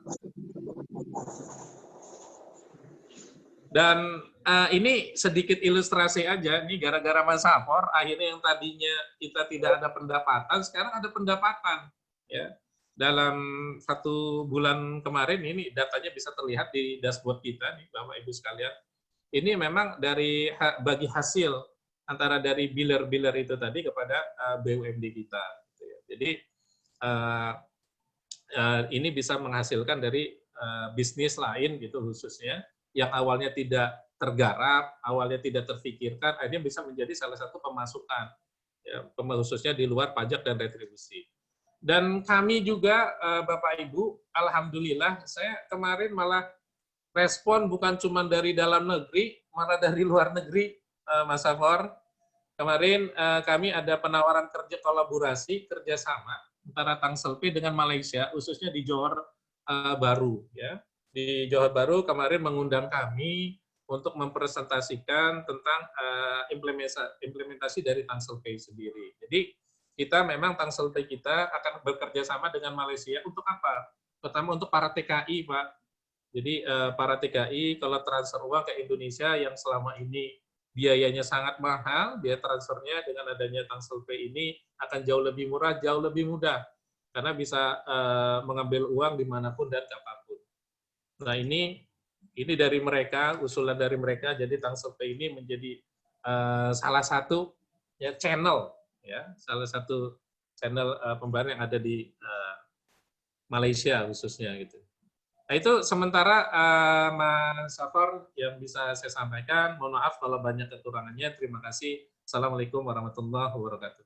Dan ini sedikit ilustrasi aja, nih gara-gara Mas Safor, akhirnya yang tadinya kita tidak ada pendapatan, sekarang ada pendapatan. Ya. Dalam 1 bulan kemarin, ini datanya bisa terlihat di dashboard kita, nih Bapak Ibu sekalian. Ini memang dari bagi hasil antara dari biller-biller itu tadi kepada BUMD kita. Jadi ini bisa menghasilkan dari bisnis lain gitu khususnya, yang awalnya tidak tergarap, awalnya tidak terfikirkan, akhirnya bisa menjadi salah satu pemasukan, ya, khususnya di luar pajak dan retribusi. Dan kami juga, Bapak Ibu, alhamdulillah, saya kemarin malah respon bukan cuma dari dalam negeri, malah dari luar negeri, Mas Safor. Kemarin kami ada penawaran kerja kolaborasi, kerjasama antara Tangsel Pay dengan Malaysia, khususnya di Johor Baru, ya. Di Johor Baru kemarin mengundang kami untuk mempresentasikan tentang implementasi dari Tangsel Pay sendiri. Jadi kita memang Tangsel Pay kita akan bekerja sama dengan Malaysia untuk apa? Pertama untuk para TKI, Pak. Jadi para TKI kalau transfer uang ke Indonesia yang selama ini biayanya sangat mahal, biaya transfernya dengan adanya Tangsel Pay ini akan jauh lebih murah, jauh lebih mudah. Karena bisa mengambil uang dimanapun dan kapanpun. Nah ini dari mereka, usulan dari mereka, jadi Tangsel Pay ini menjadi salah satu ya channel, ya salah satu channel pembayaran yang ada di Malaysia khususnya gitu. Nah itu sementara Mas Safor yang bisa saya sampaikan. Mohon maaf kalau banyak kekurangannya. Terima kasih. Assalamualaikum warahmatullahi wabarakatuh.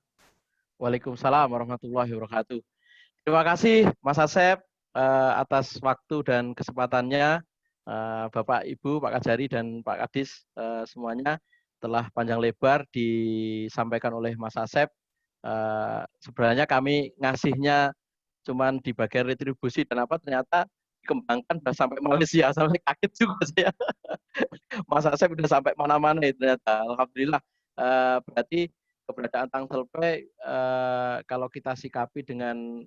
Waalaikumsalam warahmatullahi wabarakatuh. Terima kasih Mas Asep atas waktu dan kesempatannya. Bapak, Ibu, Pak Kajari, dan Pak Kadis semuanya telah panjang lebar disampaikan oleh Mas Asep. Sebenarnya kami ngasihnya cuman di bagian retribusi dan apa ternyata dikembangkan sudah sampai Malaysia, sampai kaget juga saya. Mas Asep sudah sampai mana-mana ternyata. Alhamdulillah. Berarti keberadaan Tangsel Pay kalau kita sikapi dengan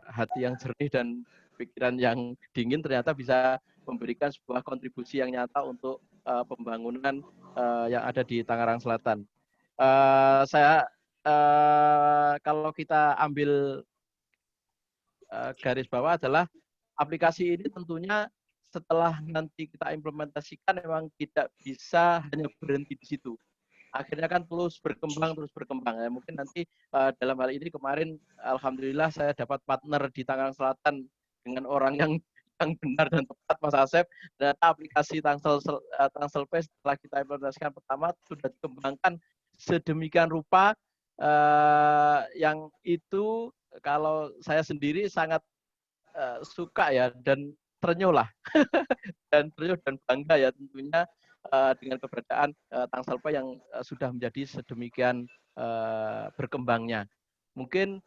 hati yang jernih dan pikiran yang dingin ternyata bisa memberikan sebuah kontribusi yang nyata untuk pembangunan yang ada di Tangerang Selatan. Kalau kita ambil garis bawah adalah aplikasi ini tentunya setelah nanti kita implementasikan memang tidak bisa hanya berhenti di situ. Akhirnya kan terus berkembang. Ya, mungkin nanti dalam hal ini kemarin alhamdulillah saya dapat partner di Tangerang Selatan dengan orang yang benar dan tepat, Mas Asep. Dan aplikasi Tangsel Pay setelah kita implementasikan pertama sudah dikembangkan sedemikian rupa yang itu kalau saya sendiri sangat suka ya dan ternyuh lah dan bangga ya tentunya dengan keberadaan Tangsel Pay yang sudah menjadi sedemikian berkembangnya. Mungkin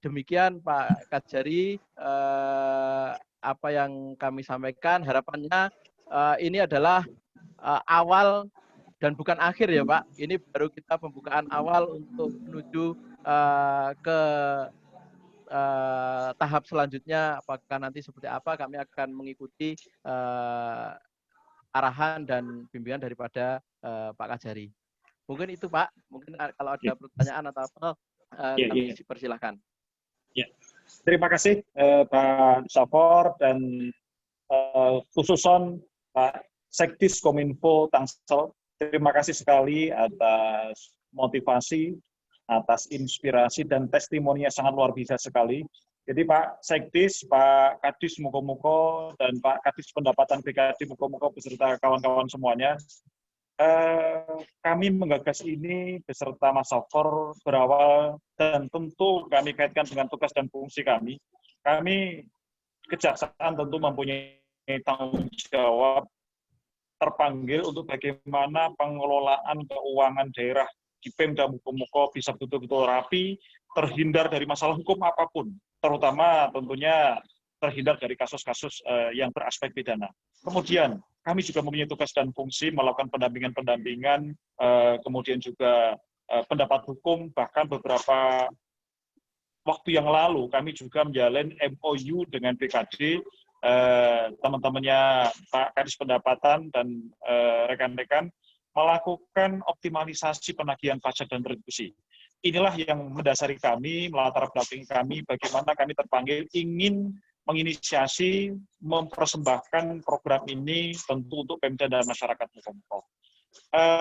demikian Pak Kajari apa yang kami sampaikan. Harapannya ini adalah awal dan bukan akhir ya Pak. Ini baru kita pembukaan awal untuk menuju ke tahap selanjutnya. Apakah nanti seperti apa, kami akan mengikuti arahan dan bimbingan daripada Pak Kajari. Mungkin itu Pak, mungkin kalau ada pertanyaan atau apa kami persilahkan. Ya. Terima kasih Pak Safor dan khususon Pak Sekdis Kominfo Tangsel. Terima kasih sekali atas motivasi, atas inspirasi dan testimoninya sangat luar biasa sekali. Jadi Pak Sekdis, Pak Kadis Muko-Muko, dan Pak Kadis Pendapatan BKD Muko-Muko beserta kawan-kawan semuanya, kami menggagas ini beserta Mas Safor berawal dan tentu kami kaitkan dengan tugas dan fungsi kami. Kami kejaksaan tentu mempunyai tanggung jawab terpanggil untuk bagaimana pengelolaan keuangan daerah di Pemda Muko-Muko bisa betul-betul rapi, terhindar dari masalah hukum apapun, terutama tentunya terhindar dari kasus-kasus yang beraspek pidana. Kemudian, kami juga mempunyai tugas dan fungsi melakukan pendampingan-pendampingan, kemudian juga pendapat hukum, bahkan beberapa waktu yang lalu kami juga menjalin MOU dengan BKD, teman-temannya Pak Kadis Pendapatan dan rekan-rekan melakukan optimalisasi penagihan pajak dan retribusi. Inilah yang mendasari kami, melatar belakangi kami, bagaimana kami terpanggil ingin menginisiasi, mempersembahkan program ini tentu untuk Pemda dan masyarakat Muko-Muko.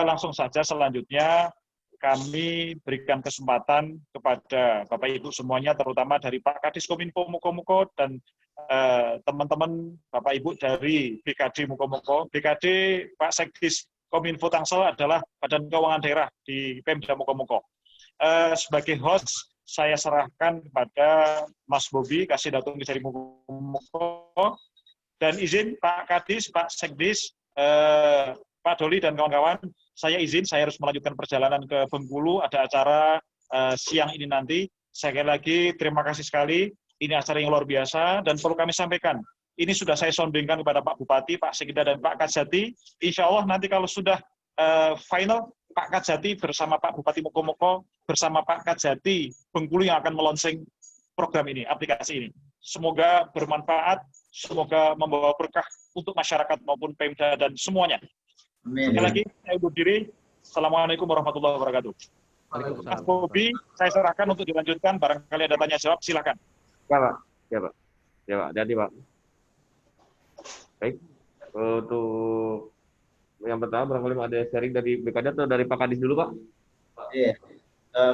Langsung saja selanjutnya kami berikan kesempatan kepada Bapak Ibu semuanya, terutama dari Pak Kadis Kominfo Muko-Muko dan teman-teman Bapak Ibu dari BKD Muko-Muko. BKD Pak Sekdis Kominfo Tangsel adalah Badan Keuangan Daerah di Pemda Muko-Muko. Sebagai host, saya serahkan kepada Mas Bobi, Kasih Datuk dari Muko-Muko, dan izin Pak Kadis, Pak Sekdis, Pak Doli dan kawan-kawan, saya izin, saya harus melanjutkan perjalanan ke Bengkulu, ada acara siang ini nanti. Sekali lagi, terima kasih sekali, ini acara yang luar biasa, dan perlu kami sampaikan, ini sudah saya soundingkan kepada Pak Bupati, Pak Sekda, dan Pak Kajati. Insya Allah nanti kalau sudah final, Pak Kajati bersama Pak Bupati Muko-Muko, bersama Pak Kajati Bengkulu yang akan melonsing program ini, aplikasi ini. Semoga bermanfaat, semoga membawa berkah untuk masyarakat maupun Pemda dan semuanya. Amin. Sekali lagi, saya undur diri. Assalamualaikum warahmatullahi wabarakatuh. Mas Bobi, saya serahkan untuk dilanjutkan. Barangkali ada tanya jawab, silakan. Ya Pak, ya Pak, ya Pak, jadi Pak. Baik, untuk yang pertama barangkali ada sharing dari BKD atau dari Pak Kadis dulu Pak? Iya.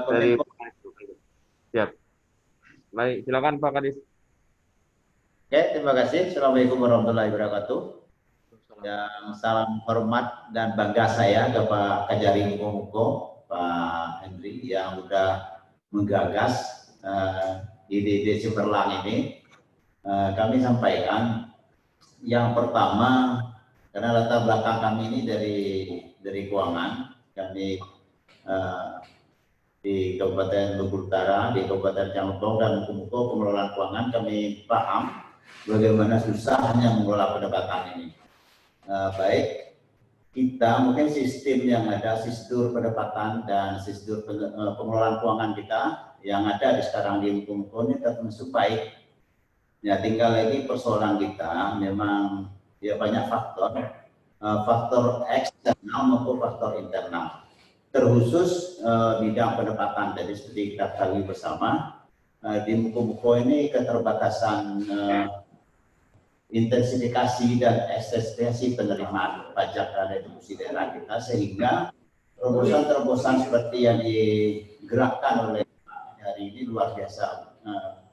Dari Pak Kadis dulu. Siap. Baik, silakan Pak Kadis. Oke, terima kasih. Assalamualaikum warahmatullahi wabarakatuh. Dan salam hormat dan bangga saya ke Pak Kajari Muko-Muko, Pak Hendri yang sudah menggagas ide-ide cemerlang ini. Kami sampaikan yang pertama, karena latar belakang kami ini dari keuangan, kami di Kabupaten Bengkulu Utara, di Kabupaten Cangkuang dan Muko-Muko pengelolaan keuangan, kami paham bagaimana susahnya mengelola pendapatan ini. Baik, kita mungkin sistem yang ada, sistem pendapatan dan sistem pengelolaan keuangan kita yang ada sekarang di Muko-Muko ini termasuk baik. Ya, tinggal lagi persoalan kita memang ya banyak faktor, faktor eksternal maupun faktor internal. Terkhusus bidang pendapatan, jadi seperti kita ketahui bersama, di Muko-Muko ini keterbatasan intensifikasi dan ekstensi penerimaan pajak dan retribusi daerah kita, sehingga terobosan-terobosan seperti yang digerakkan oleh hari ini luar biasa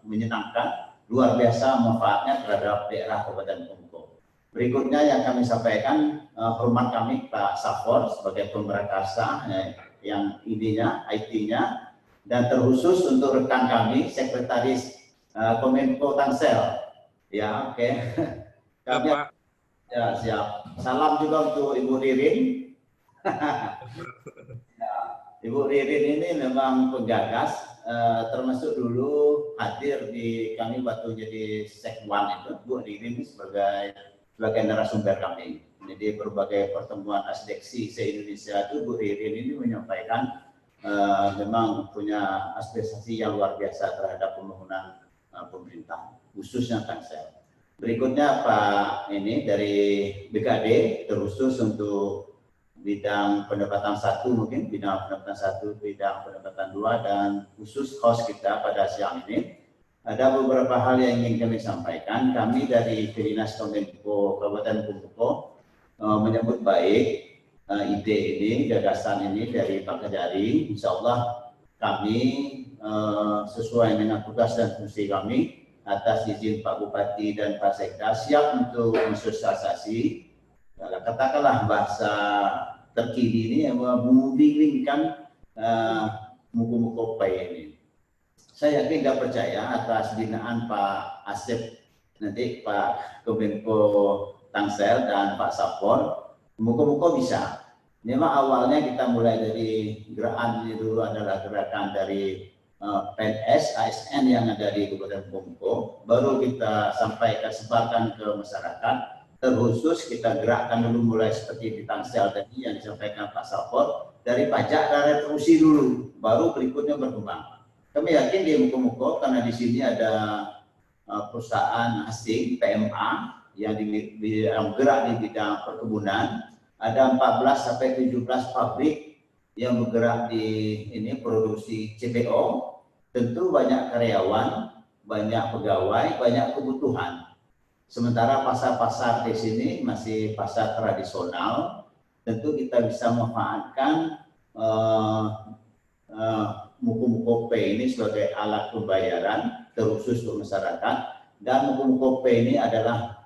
menyenangkan, luar biasa manfaatnya terhadap daerah Kabupaten Muko-Muko. Berikutnya yang kami sampaikan, hormat kami Pak Safor sebagai pemberakasa yang idenya, IT-nya, dan terkhusus untuk rekan kami, Sekretaris Kominfo Tangsel. Ya, oke. Kami, ya, siap. Salam juga untuk Ibu Ririn. Ya, Ibu Ririn ini memang penggagas, termasuk dulu hadir di kami waktu jadi Sekwan itu. Bu Ririn sebagai narasumber kami. Jadi berbagai pertemuan asdeksi se-Indonesia itu Bu Ririn ini menyampaikan memang punya aspirasi yang luar biasa terhadap pembangunan pemerintah, khususnya Tangsel. Berikutnya Pak ini dari BKD terkhusus untuk bidang pendapatan 1 mungkin, bidang pendapatan 1, bidang pendapatan 2, dan khusus host kita pada siang ini. Ada beberapa hal yang ingin kami sampaikan. Kami dari Dinas Kominfo Kabupaten Kumpul menyambut baik ide ini, gagasan ini dari Pak Kajari. Insya Allah kami sesuai dengan tugas dan fungsi kami atas izin Pak Bupati dan Pak Sekda siap untuk mensosialisasi, katakanlah bahasa terkini ini yang membimbingkan muku-muku pay ini. Saya yakin nggak percaya atas binaan Pak Asep, nanti Pak Kominfo Tangsel dan Pak Sapor, muka-muka bisa. Memang awalnya kita mulai dari gerakan ini dulu adalah gerakan dari PNS, ASN yang ada di Kabupaten Bungko, baru kita sampaikan, sebarkan ke masyarakat. Terkhusus kita gerakkan dulu mulai seperti di Tangsel tadi yang disampaikan Pak Sapor, dari pajak dan retribusi dulu, baru berikutnya berkembang. Kami yakin di muka-muka karena di sini ada perusahaan asing PMA yang gerak di bidang perkebunan, ada 14 sampai 17 pabrik yang bergerak di ini produksi CPO. Tentu banyak karyawan, banyak pegawai, banyak kebutuhan. Sementara pasar-pasar di sini masih pasar tradisional, tentu kita bisa memanfaatkan muku-muku pay ini sebagai alat pembayaran terkhusus untuk masyarakat, dan muku-muku pay ini adalah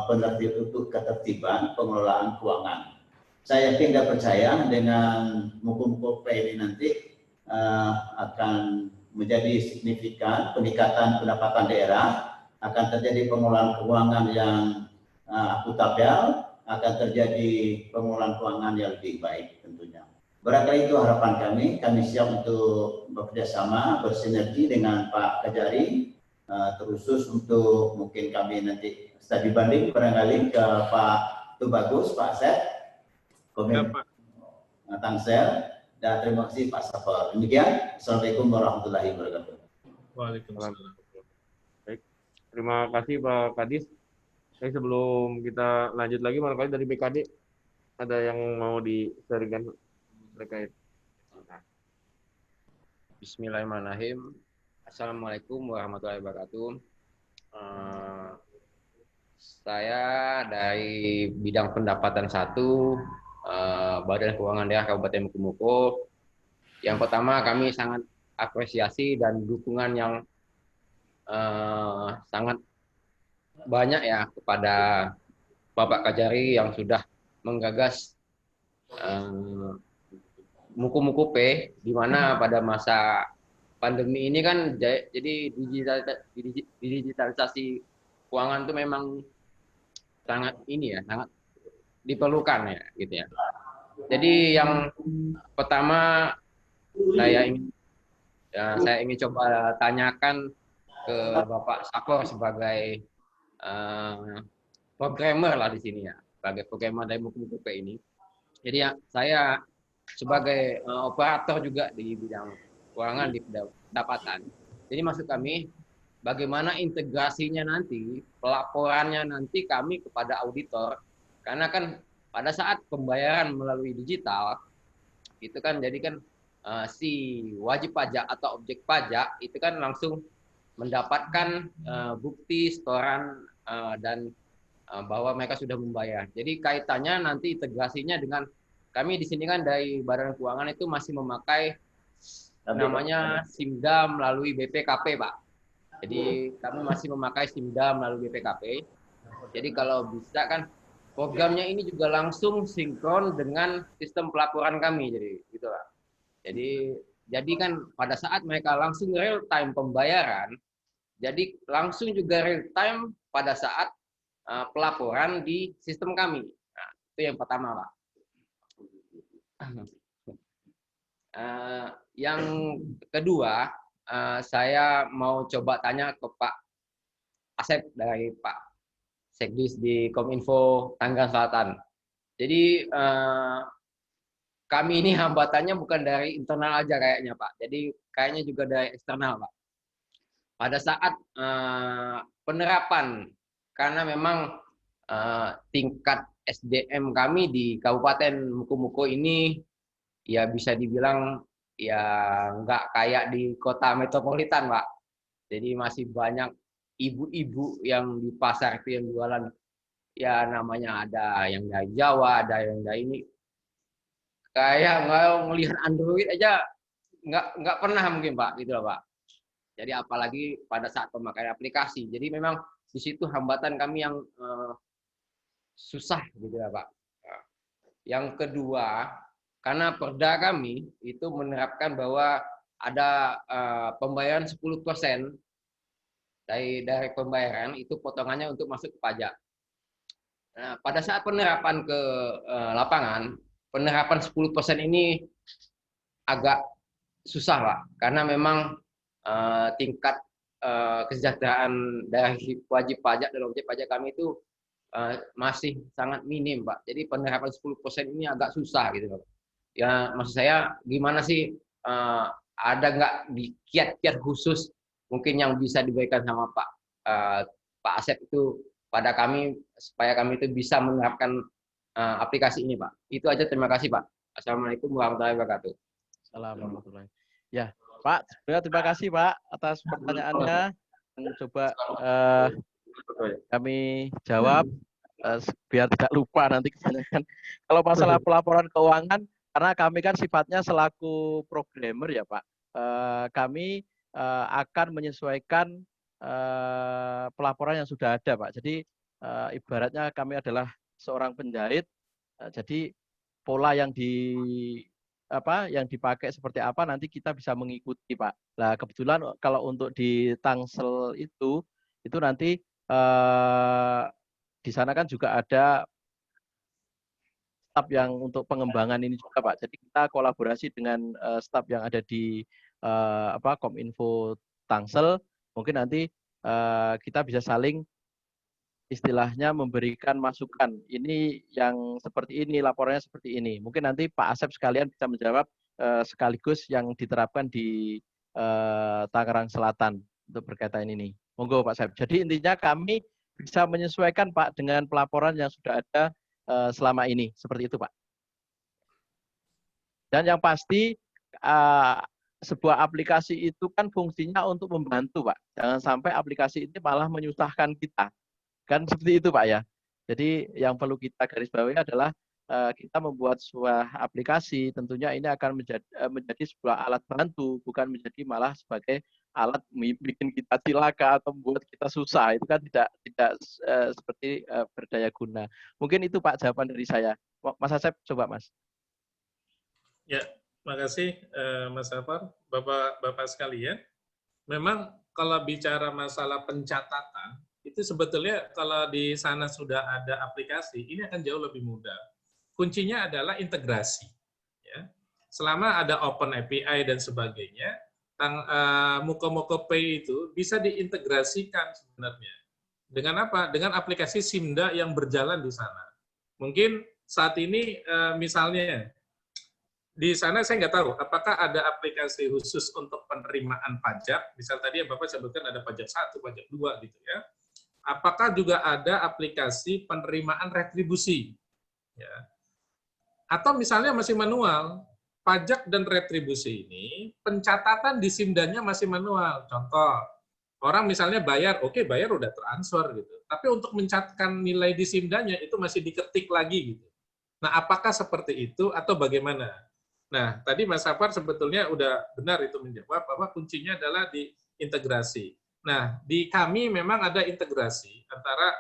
penertib untuk ketertiban pengelolaan keuangan. Saya yakin dan percaya dengan muku-muku pay ini nanti akan menjadi signifikan peningkatan pendapatan daerah, akan terjadi pengelolaan keuangan yang akutabel, akan terjadi pengelolaan keuangan yang lebih baik tentunya. Barangkali itu harapan kami siap untuk bekerjasama, bersinergi dengan Pak Kajari, terkhusus untuk mungkin kami nanti studi banding barangkali ke Pak Tubagus, Pak Seth, Kominfo Tangsel, dan terima kasih Pak Sapor. Demikian, Assalamualaikum warahmatullahi wabarakatuh. Waalaikumsalam. Baik, terima kasih Pak Kadis. Sebelum kita lanjut lagi, barangkali dari BKD ada yang mau di-sharingkan terkait. Bismillahirrahmanirrahim. Assalamualaikum warahmatullahi wabarakatuh. Saya dari bidang pendapatan 1, Badan Keuangan Daerah Kabupaten Muko. Yang pertama, kami sangat apresiasi dan dukungan yang sangat banyak ya kepada Bapak Kajari yang sudah menggagas muku-muku P, di mana pada masa pandemi ini kan jadi digitalisasi keuangan itu memang sangat sangat diperlukan ya gitu ya. Jadi yang pertama saya ingin coba tanyakan ke Bapak Sapor sebagai programmer lah di sini ya, sebagai programmer dari muku-muku P ini. Jadi ya, saya sebagai operator juga di bidang keuangan di pendapatan. Jadi maksud kami, bagaimana integrasinya nanti, pelaporannya nanti kami kepada auditor, karena kan pada saat pembayaran melalui digital, itu kan jadi kan si wajib pajak atau objek pajak itu kan langsung mendapatkan bukti setoran dan bahwa mereka sudah membayar. Jadi kaitannya nanti integrasinya dengan kami di sini kan dari Badan Keuangan itu masih memakai namanya SIMDA melalui BPKP, Pak. Jadi kami masih memakai SIMDA melalui BPKP. Jadi kalau bisa kan programnya ini juga langsung sinkron dengan sistem pelaporan kami, jadi gitu Pak. Jadi kan pada saat mereka langsung real time pembayaran, jadi langsung juga real time pada saat pelaporan di sistem kami. Nah, itu yang pertama, Pak. Yang kedua, saya mau coba tanya ke Pak Asep dari Pak Sekdis di Kominfo Tangerang Selatan. Jadi kami ini hambatannya bukan dari internal aja kayaknya Pak. Jadi kayaknya juga dari eksternal Pak. Pada saat penerapan karena memang tingkat SDM kami di Kabupaten Mukomuko ini ya bisa dibilang ya nggak kayak di kota metropolitan, Pak. Jadi masih banyak ibu-ibu yang di pasar itu yang jualan, ya namanya ada yang dari Jawa, ada yang dari ini. Kayak nggak melihat Android aja nggak pernah mungkin, Pak, gitu loh, Pak. Jadi apalagi pada saat pemakaian aplikasi. Jadi memang di situ hambatan kami yang susah gitu ya, Pak. Yang kedua, karena perda kami itu menerapkan bahwa ada pembayaran 10% dari pembayaran itu potongannya untuk masuk ke pajak. Nah, pada saat penerapan ke lapangan, penerapan 10% ini agak susah, Pak, karena memang tingkat kesejahteraan dari wajib pajak dan objek pajak kami itu masih sangat minim, Pak. Jadi penerapan 10% ini agak susah gitu, Pak. Ya, maksud saya gimana sih, ada nggak di kiat-kiat khusus mungkin yang bisa diberikan sama Pak Asep itu pada kami supaya kami itu bisa menerapkan aplikasi ini, Pak. Itu aja, terima kasih, Pak. Assalamualaikum warahmatullahi wabarakatuh. Assalamualaikum. Ya, Pak, terima kasih, Pak, atas pertanyaannya. Coba kami jawab biar tidak lupa nanti kebanyakan. Kalau masalah pelaporan keuangan, karena kami kan sifatnya selaku programmer ya, Pak, kami akan menyesuaikan pelaporan yang sudah ada, Pak. Jadi ibaratnya kami adalah seorang penjahit, jadi pola yang dipakai seperti apa nanti kita bisa mengikuti, Pak. Nah, kebetulan kalau untuk di Tangsel itu nanti di sana kan juga ada staf yang untuk pengembangan ini juga, Pak. Jadi kita kolaborasi dengan staf yang ada di Kominfo Tangsel. Mungkin nanti kita bisa saling istilahnya memberikan masukan. Ini yang seperti ini, laporannya seperti ini. Mungkin nanti Pak Asep sekalian bisa menjawab sekaligus yang diterapkan di Tangerang Selatan untuk berkaitan ini. Monggo Pak Asep. Jadi intinya kami bisa menyesuaikan, Pak, dengan pelaporan yang sudah ada selama ini. Seperti itu, Pak. Dan yang pasti sebuah aplikasi itu kan fungsinya untuk membantu, Pak. Jangan sampai aplikasi ini malah menyusahkan kita. Kan seperti itu, Pak, ya. Jadi yang perlu kita garis bawahi adalah kita membuat sebuah aplikasi, tentunya ini akan menjadi sebuah alat bantu, bukan menjadi malah sebagai alat bikin kita cilaka atau membuat kita susah. Itu kan tidak seperti berdaya guna. Mungkin itu, Pak, jawaban dari saya. Mas Asep, coba, Mas. Ya, makasih Mas Safar. Bapak sekalian, memang kalau bicara masalah pencatatan, itu sebetulnya kalau di sana sudah ada aplikasi, ini akan jauh lebih mudah. Kuncinya adalah integrasi. Ya. Selama ada open API dan sebagainya, Mukomoko Pay itu bisa diintegrasikan sebenarnya. Dengan apa? Dengan aplikasi SIMDA yang berjalan di sana. Mungkin saat ini misalnya, di sana saya nggak tahu apakah ada aplikasi khusus untuk penerimaan pajak. Misal tadi yang Bapak sebutkan ada pajak 1, pajak 2 gitu ya. Apakah juga ada aplikasi penerimaan retribusi? Ya. Atau misalnya masih manual, pajak dan retribusi ini, pencatatan di SIMDA-nya masih manual. Contoh, orang misalnya bayar, oke bayar udah transfer gitu. Tapi untuk mencatatkan nilai di SIMDA-nya itu masih diketik lagi gitu. Nah, apakah seperti itu atau bagaimana? Nah, tadi Mas Safar sebetulnya udah benar itu menjawab bahwa kuncinya adalah di integrasi. Nah, di kami memang ada integrasi antara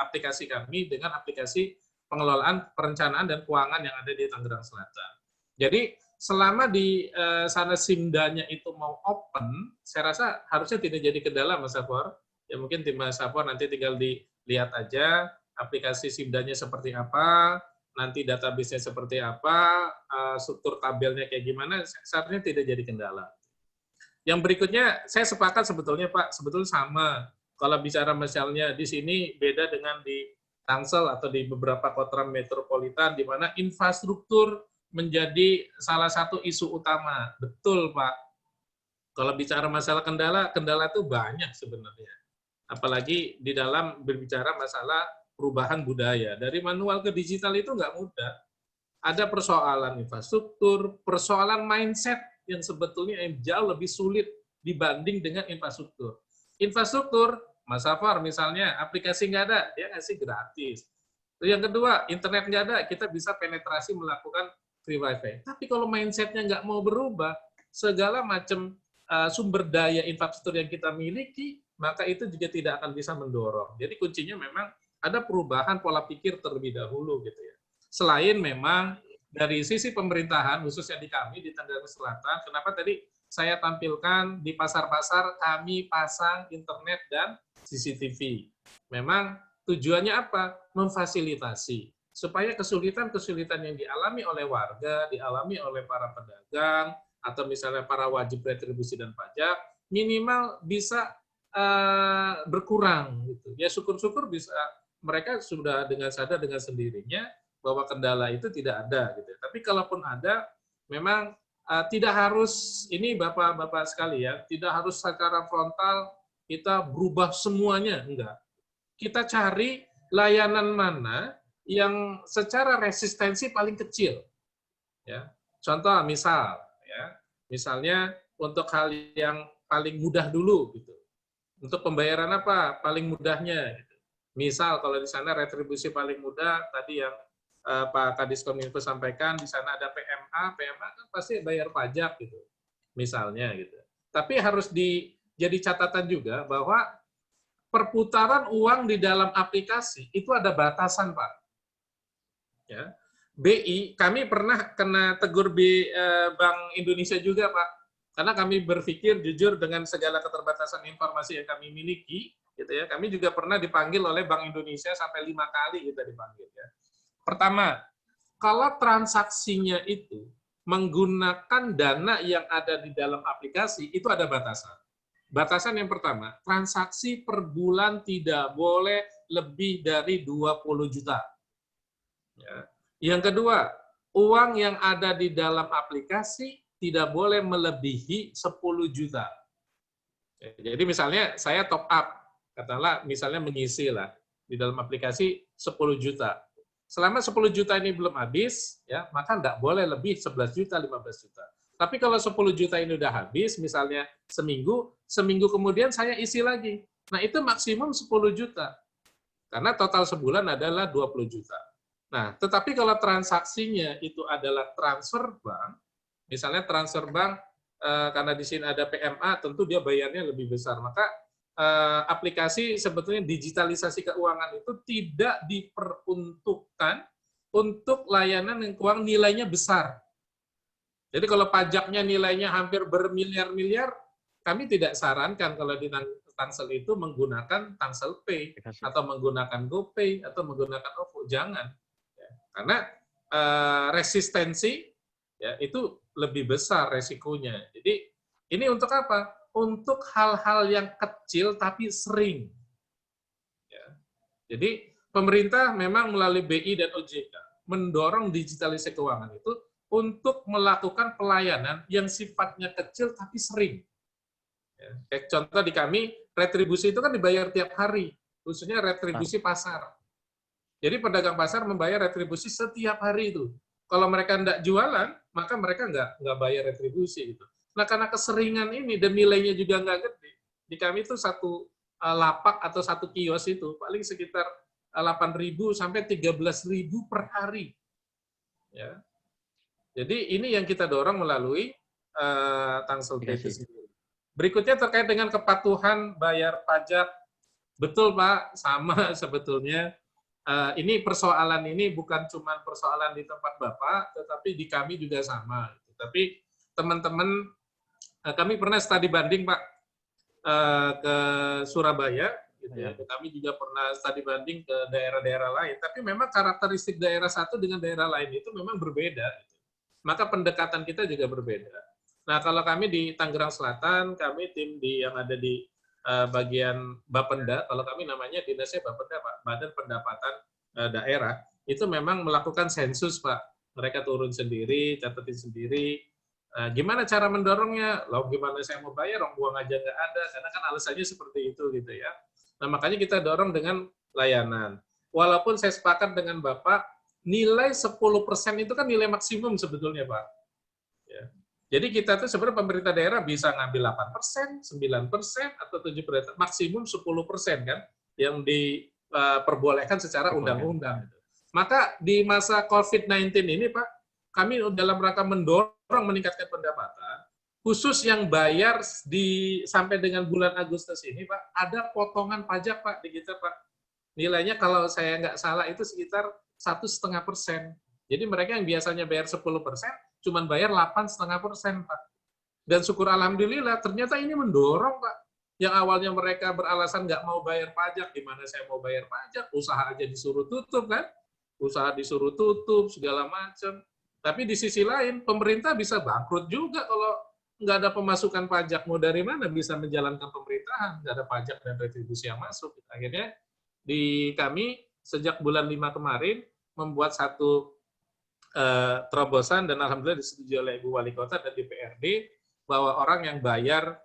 aplikasi kami dengan aplikasi pengelolaan perencanaan dan keuangan yang ada di Tangerang Selatan. Jadi, selama di sana SIMDA-nya itu mau open, saya rasa harusnya tidak jadi kendala, Mas Safar. Ya mungkin tim Mas Safar nanti tinggal dilihat aja aplikasi SIMDA-nya seperti apa, nanti database-nya seperti apa, struktur tabelnya kayak gimana, seharusnya tidak jadi kendala. Yang berikutnya, saya sepakat sebetulnya Pak, sebetulnya sama. Kalau bicara misalnya di sini beda dengan di Tangsel atau di beberapa kota metropolitan, di mana infrastruktur menjadi salah satu isu utama. Betul Pak. Kalau bicara masalah kendala, kendala itu banyak sebenarnya. Apalagi di dalam berbicara masalah perubahan budaya. Dari manual ke digital itu nggak mudah. Ada persoalan infrastruktur, persoalan mindset yang sebetulnya jauh lebih sulit dibanding dengan infrastruktur. Infrastruktur, Mas Safar misalnya, aplikasi nggak ada, dia ngasih gratis. Yang kedua, internet nggak ada, kita bisa penetrasi melakukan free wifi. Tapi kalau mindsetnya nggak mau berubah, segala macam sumber daya infrastruktur yang kita miliki, maka itu juga tidak akan bisa mendorong. Jadi kuncinya memang ada perubahan pola pikir terlebih dahulu gitu ya. Selain memang dari sisi pemerintahan, khususnya di kami di Tangerang Selatan, kenapa tadi saya tampilkan di pasar-pasar kami pasang internet dan CCTV. Memang tujuannya apa? Memfasilitasi supaya kesulitan-kesulitan yang dialami oleh warga, dialami oleh para pedagang, atau misalnya para wajib retribusi dan pajak, minimal bisa berkurang. Gitu. Ya syukur-syukur bisa mereka sudah dengan sadar dengan sendirinya bahwa kendala itu tidak ada. Gitu. Tapi kalaupun ada, memang tidak harus, ini Bapak-Bapak sekalian, tidak harus secara frontal kita berubah semuanya, enggak. Kita cari layanan mana yang secara resistensi paling kecil. Ya. Contoh misal, ya, misalnya untuk hal yang paling mudah dulu, gitu. Untuk pembayaran apa? Paling mudahnya. Gitu. Misal kalau di sana retribusi paling mudah, tadi yang Pak Kadis Kominfo sampaikan, di sana ada PMA kan pasti bayar pajak gitu, misalnya gitu. Tapi harus jadi catatan juga bahwa perputaran uang di dalam aplikasi itu ada batasan, Pak. Ya. BI, kami pernah kena tegur Bank Indonesia juga, Pak. Karena kami berpikir jujur dengan segala keterbatasan informasi yang kami miliki, gitu ya. Kami juga pernah dipanggil oleh Bank Indonesia sampai 5 kali kita dipanggil ya. Pertama, kalau transaksinya itu menggunakan dana yang ada di dalam aplikasi, itu ada batasan. Batasan yang pertama, transaksi per bulan tidak boleh lebih dari 20 juta. Ya. Yang kedua, uang yang ada di dalam aplikasi tidak boleh melebihi 10 juta. Jadi misalnya saya top up, katakanlah misalnya mengisi lah di dalam aplikasi 10 juta. Selama 10 juta ini belum habis, ya maka tidak boleh lebih 11 juta, 15 juta. Tapi kalau 10 juta ini udah habis, misalnya seminggu kemudian saya isi lagi. Nah itu maksimum 10 juta. Karena total sebulan adalah 20 juta. Nah, tetapi kalau transaksinya itu adalah transfer bank, misalnya transfer bank, karena di sini ada PMA, tentu dia bayarnya lebih besar. Maka aplikasi sebetulnya digitalisasi keuangan itu tidak diperuntukkan untuk layanan yang keuangan nilainya besar. Jadi kalau pajaknya nilainya hampir bermiliar-miliar, kami tidak sarankan kalau di Tangsel itu menggunakan Tangsel Pay atau menggunakan GoPay atau menggunakan OVO, jangan. Ya, karena resistensi ya itu lebih besar resikonya. Jadi ini untuk apa? Untuk hal-hal yang kecil tapi sering. Ya. Jadi pemerintah memang melalui BI dan OJK mendorong digitalisasi keuangan itu untuk melakukan pelayanan yang sifatnya kecil tapi sering. Ya. Kayak contoh di kami, retribusi itu kan dibayar tiap hari, khususnya retribusi pasar. Jadi pedagang pasar membayar retribusi setiap hari itu. Kalau mereka tidak jualan, maka mereka nggak bayar retribusi itu. Nah, karena keseringan ini dan nilainya juga nggak gede, di kami itu satu lapak atau satu kios itu paling sekitar 8.000 sampai 13.000 per hari. Ya. Jadi ini yang kita dorong melalui Tangsel Pay itu sendiri. Berikutnya terkait dengan kepatuhan bayar pajak, betul Pak, sama sebetulnya. Ini persoalan ini bukan cuma persoalan di tempat Bapak, tetapi di kami juga sama. Tapi teman-teman, kami pernah studi banding Pak ke Surabaya, gitu ya. Kami juga pernah studi banding ke daerah-daerah lain. Tapi memang karakteristik daerah satu dengan daerah lain itu memang berbeda. Gitu. Maka pendekatan kita juga berbeda. Nah kalau kami di Tangerang Selatan, kami tim yang ada di bagian Bapenda, kalau kami namanya dinasnya Bapenda Pak, Badan Pendapatan Daerah, itu memang melakukan sensus Pak. Mereka turun sendiri, catatin sendiri. Gimana cara mendorongnya? Loh, gimana saya mau bayar? Uang aja nggak ada, karena kan alasannya seperti itu gitu ya. Nah, makanya kita dorong dengan layanan. Walaupun saya sepakat dengan Bapak, nilai 10% itu kan nilai maksimum sebetulnya, Pak. Ya. Jadi kita tuh sebenarnya pemerintah daerah bisa ngambil 8%, 9%, atau 7%, maksimum 10% kan, yang diperbolehkan secara undang-undang. Maka di masa COVID-19 ini, Pak, kami dalam rangka mendorong meningkatkan pendapatan, khusus yang bayar sampai dengan bulan Agustus ini, Pak, ada potongan pajak, Pak, di kita, Pak. Nilainya kalau saya nggak salah itu sekitar 1,5%. Jadi mereka yang biasanya bayar 10%, cuman bayar 8,5%, Pak. Dan syukur alhamdulillah, ternyata ini mendorong, Pak. Yang awalnya mereka beralasan nggak mau bayar pajak, gimana saya mau bayar pajak, usaha aja disuruh tutup, kan? Usaha disuruh tutup, segala macam. Tapi di sisi lain, pemerintah bisa bangkrut juga kalau nggak ada pemasukan pajak. Mau dari mana bisa menjalankan pemerintahan? Nggak ada pajak dan retribusi yang masuk. Akhirnya di kami sejak bulan 5 kemarin membuat satu terobosan dan alhamdulillah disetujui oleh Ibu Wali Kota dan DPRD bahwa orang yang bayar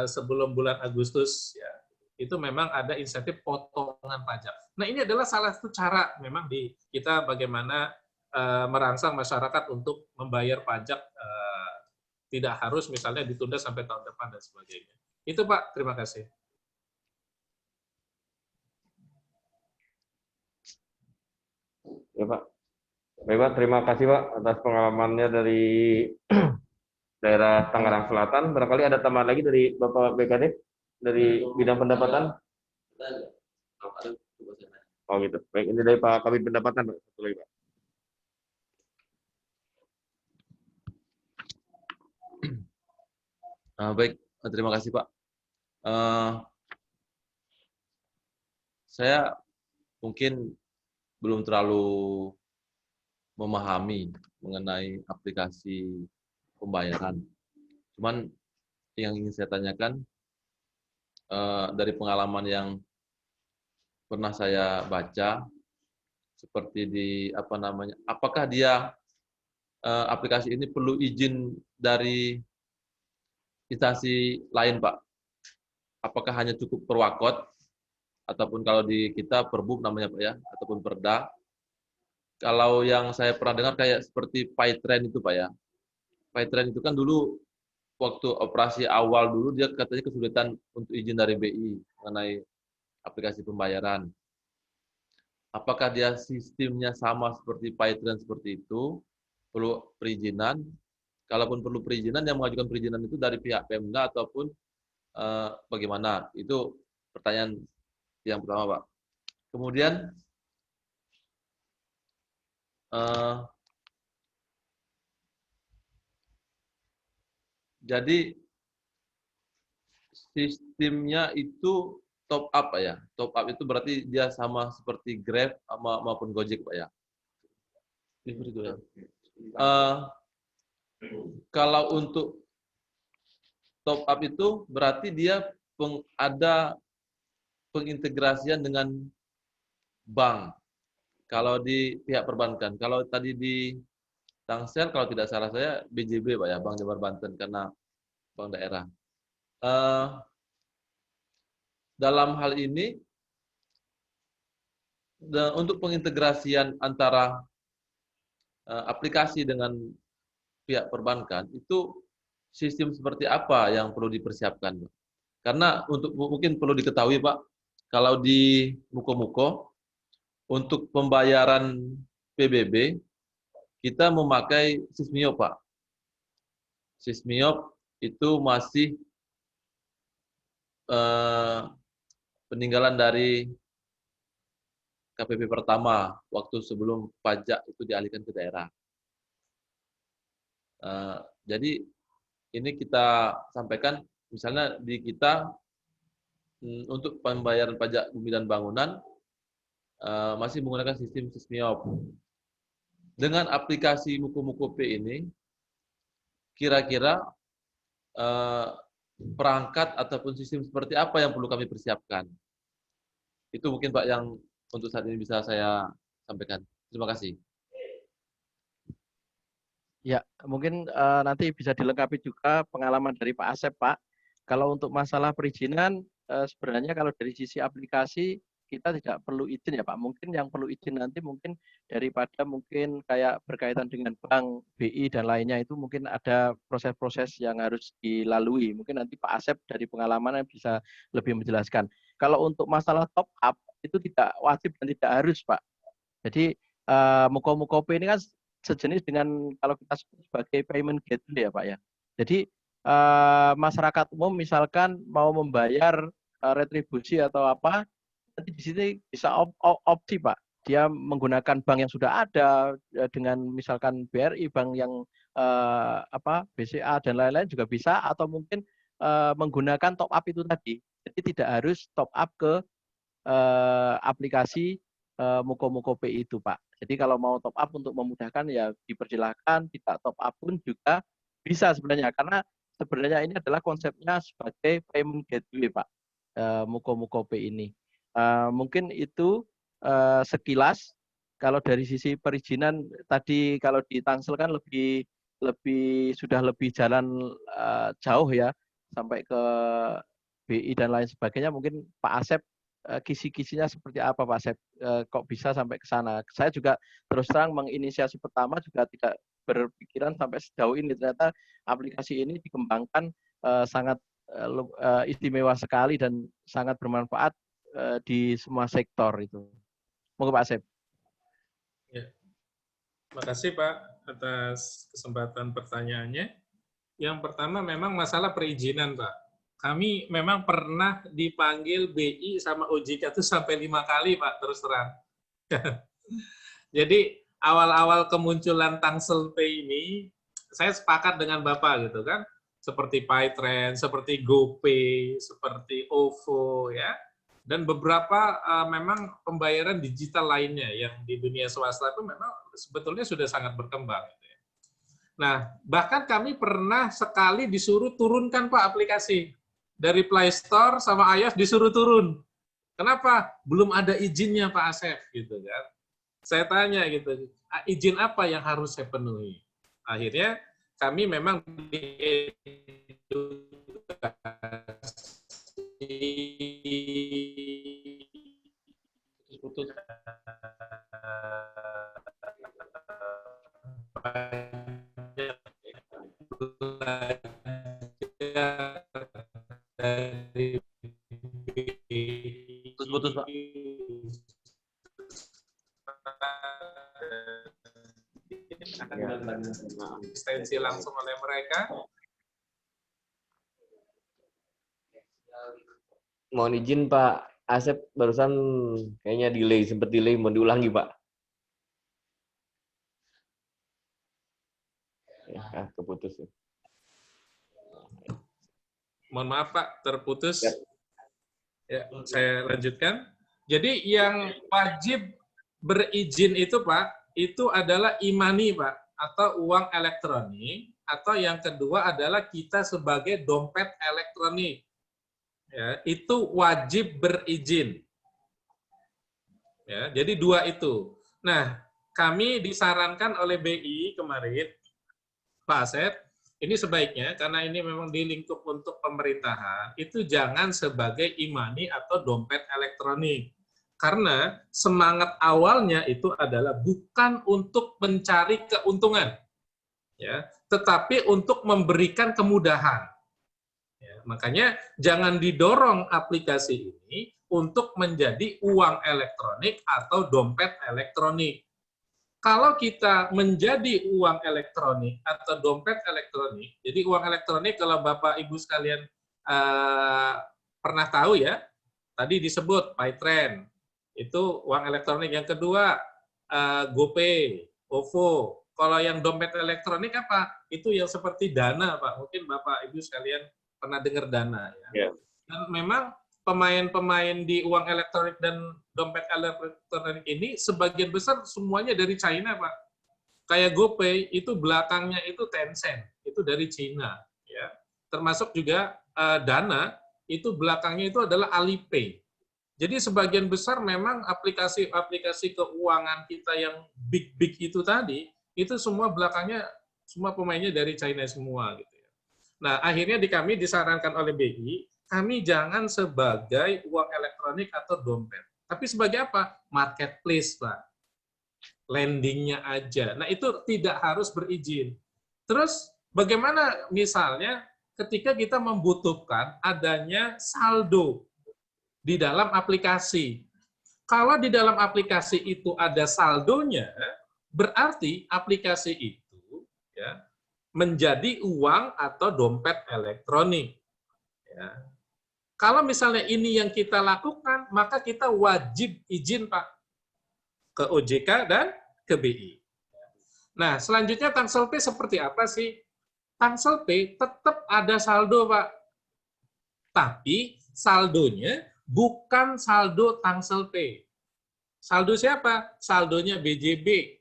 sebelum bulan Agustus ya, itu memang ada insentif potongan pajak. Nah, ini adalah salah satu cara memang di kita bagaimana merangsang masyarakat untuk membayar pajak, tidak harus misalnya ditunda sampai tahun depan dan sebagainya. Itu Pak, terima kasih. Ya Pak. Baik Pak, terima kasih Pak atas pengalamannya dari daerah Tangerang Selatan. Barangkali ada tambahan lagi dari Bapak BKD dari bidang pendapatan? Oh gitu. Baik, ini dari Pak Kabid Pendapatan, Pak. Satu lagi, Pak. Baik, terima kasih Pak. Saya mungkin belum terlalu memahami mengenai aplikasi pembayaran. Cuman yang ingin saya tanyakan, dari pengalaman yang pernah saya baca, seperti di apakah dia aplikasi ini perlu izin dari instansi lain, Pak? Apakah hanya cukup perwakot, ataupun kalau di kita perbuk namanya Pak ya, ataupun perda? Kalau yang saya pernah dengar kayak seperti PayTrend itu Pak ya. PayTrend itu kan dulu waktu operasi awal dulu dia katanya kesulitan untuk izin dari BI mengenai aplikasi pembayaran. Apakah dia sistemnya sama seperti PayTrend seperti itu? Perlu perizinan? Kalaupun perlu perizinan, yang mengajukan perizinan itu dari pihak Pemda ataupun bagaimana? Itu pertanyaan yang pertama, Pak. Kemudian jadi sistemnya itu top up Pak ya. Top up itu berarti dia sama seperti Grab maupun Gojek Pak ya. Kalau untuk top up itu berarti dia ada pengintegrasian dengan bank. Kalau di pihak perbankan, kalau tadi di Tangsel, kalau tidak salah saya BJB Pak ya, Bank Jabar Banten karena bank daerah. Dalam hal ini, untuk pengintegrasian antara aplikasi dengan pihak perbankan, itu sistem seperti apa yang perlu dipersiapkan, Pak? Karena mungkin perlu diketahui Pak, kalau di Muko-Muko, untuk pembayaran PBB, kita memakai Sismiop, Pak. Sismiop itu masih peninggalan dari KPP pertama, waktu sebelum pajak itu dialihkan ke daerah. Jadi ini kita sampaikan, misalnya di kita, untuk pembayaran pajak bumi dan bangunan, masih menggunakan sistem Sismiop. Dengan aplikasi Muko-Muko P ini, kira-kira perangkat ataupun sistem seperti apa yang perlu kami persiapkan? Itu mungkin Pak yang untuk saat ini bisa saya sampaikan. Terima kasih. Ya, mungkin nanti bisa dilengkapi juga pengalaman dari Pak Asep, Pak. Kalau untuk masalah perizinan, sebenarnya kalau dari sisi aplikasi kita tidak perlu izin ya Pak. Mungkin yang perlu izin nanti mungkin daripada mungkin kayak berkaitan dengan bank, BI dan lainnya itu mungkin ada proses-proses yang harus dilalui. Mungkin nanti Pak Asep dari pengalaman yang bisa lebih menjelaskan. Kalau untuk masalah top up itu tidak wajib dan tidak harus Pak. Jadi Muko-Mukope ini kan sejenis dengan kalau kita sebut sebagai payment gateway ya Pak ya. Jadi masyarakat umum misalkan mau membayar retribusi atau apa, nanti di sini bisa opsi Pak. Dia menggunakan bank yang sudah ada dengan misalkan BRI, bank yang BCA dan lain-lain juga bisa, atau mungkin menggunakan top up itu tadi. Jadi tidak harus top up ke aplikasi Muko-Mukope itu Pak. Jadi kalau mau top up untuk memudahkan ya dipersilahkan, tidak top up pun juga bisa sebenarnya, karena sebenarnya ini adalah konsepnya sebagai payment gateway Pak, Muko-Mukope ini. Mungkin itu sekilas. Kalau dari sisi perizinan tadi kalau di Tangsel kan sudah lebih jalan jauh ya, sampai ke BI dan lain sebagainya. Mungkin Pak Asep kisi-kisinya seperti apa Pak Asep, kok bisa sampai ke sana. Saya juga terus terang menginisiasi pertama juga tidak berpikiran sampai sejauh ini, ternyata aplikasi ini dikembangkan sangat istimewa sekali dan sangat bermanfaat di semua sektor itu. Monggo Pak Asep. Ya. Terima kasih Pak atas kesempatan pertanyaannya. Yang pertama memang masalah perizinan Pak. Kami memang pernah dipanggil BI sama OJK itu sampai 5 kali Pak, terus terang. Jadi awal-awal kemunculan Tangsel Pay ini, saya sepakat dengan Bapak gitu kan, seperti Paytrend, seperti GoPay, seperti OVO ya, dan beberapa memang pembayaran digital lainnya yang di dunia swasta itu memang sebetulnya sudah sangat berkembang. Gitu ya. Nah, bahkan kami pernah sekali disuruh turunkan Pak aplikasi. Dari Play Store sama iOS disuruh turun. Kenapa? Belum ada izinnya Pak Asep gitu kan. Saya tanya gitu, izin apa yang harus saya penuhi? Akhirnya kami memang Putus. Putus Pak. Asistensi langsung oleh mereka. Mohon izin Pak Asep, barusan kayaknya sempat delay, mau diulangi Pak. Ya, keputus. Mohon maaf Pak, terputus. Ya, saya lanjutkan. Jadi yang wajib berizin itu Pak, itu adalah e-money Pak, atau uang elektronik, atau yang kedua adalah kita sebagai dompet elektronik. Ya, itu wajib berizin. Ya, jadi dua itu. Nah, kami disarankan oleh BI kemarin, Pak Asep, ini sebaiknya karena ini memang di lingkup untuk pemerintahan, itu jangan sebagai e-money atau dompet elektronik. Karena semangat awalnya itu adalah bukan untuk mencari keuntungan, ya, tetapi untuk memberikan kemudahan. Ya, makanya jangan didorong aplikasi ini untuk menjadi uang elektronik atau dompet elektronik. Kalau kita menjadi uang elektronik atau dompet elektronik, jadi uang elektronik kalau Bapak Ibu sekalian pernah tahu ya, tadi disebut Paytrend, itu uang elektronik. Yang kedua GoPay, OVO. Kalau yang dompet elektronik apa? Itu yang seperti Dana Pak, mungkin Bapak Ibu sekalian pernah dengar Dana ya. Yeah. Dan memang pemain-pemain di uang elektronik dan dompet elektronik ini sebagian besar semuanya dari China Pak. Kayak GoPay itu belakangnya itu Tencent, itu dari China ya. Termasuk juga Dana itu belakangnya itu adalah Alipay. Jadi sebagian besar memang aplikasi-aplikasi keuangan kita yang big itu tadi, itu semua belakangnya semua pemainnya dari China semua gitu ya. Nah, akhirnya kami disarankan oleh BI, kami jangan sebagai uang elektronik atau dompet. Tapi sebagai apa? Marketplace, Pak. Lendingnya aja. Nah, itu tidak harus berizin. Terus, bagaimana misalnya ketika kita membutuhkan adanya saldo di dalam aplikasi. Kalau di dalam aplikasi itu ada saldonya, berarti aplikasi itu ya, menjadi uang atau dompet elektronik. Ya. Kalau misalnya ini yang kita lakukan, maka kita wajib izin, Pak, ke OJK dan ke BI. Nah, selanjutnya Tangsel P seperti apa sih? Tangsel P tetap ada saldo, Pak. Tapi saldonya bukan saldo Tangsel P. Saldo siapa? Saldonya BJB,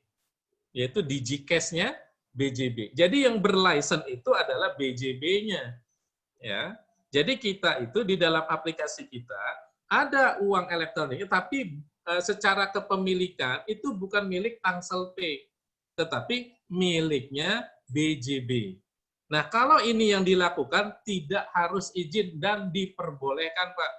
yaitu DigiCash-nya BJB. Jadi yang berlicense itu adalah BJB-nya. Ya. Jadi kita itu di dalam aplikasi kita ada uang elektronik, tapi secara kepemilikan itu bukan milik Tangsel P, tetapi miliknya BJB. Nah, kalau ini yang dilakukan tidak harus izin dan diperbolehkan, Pak.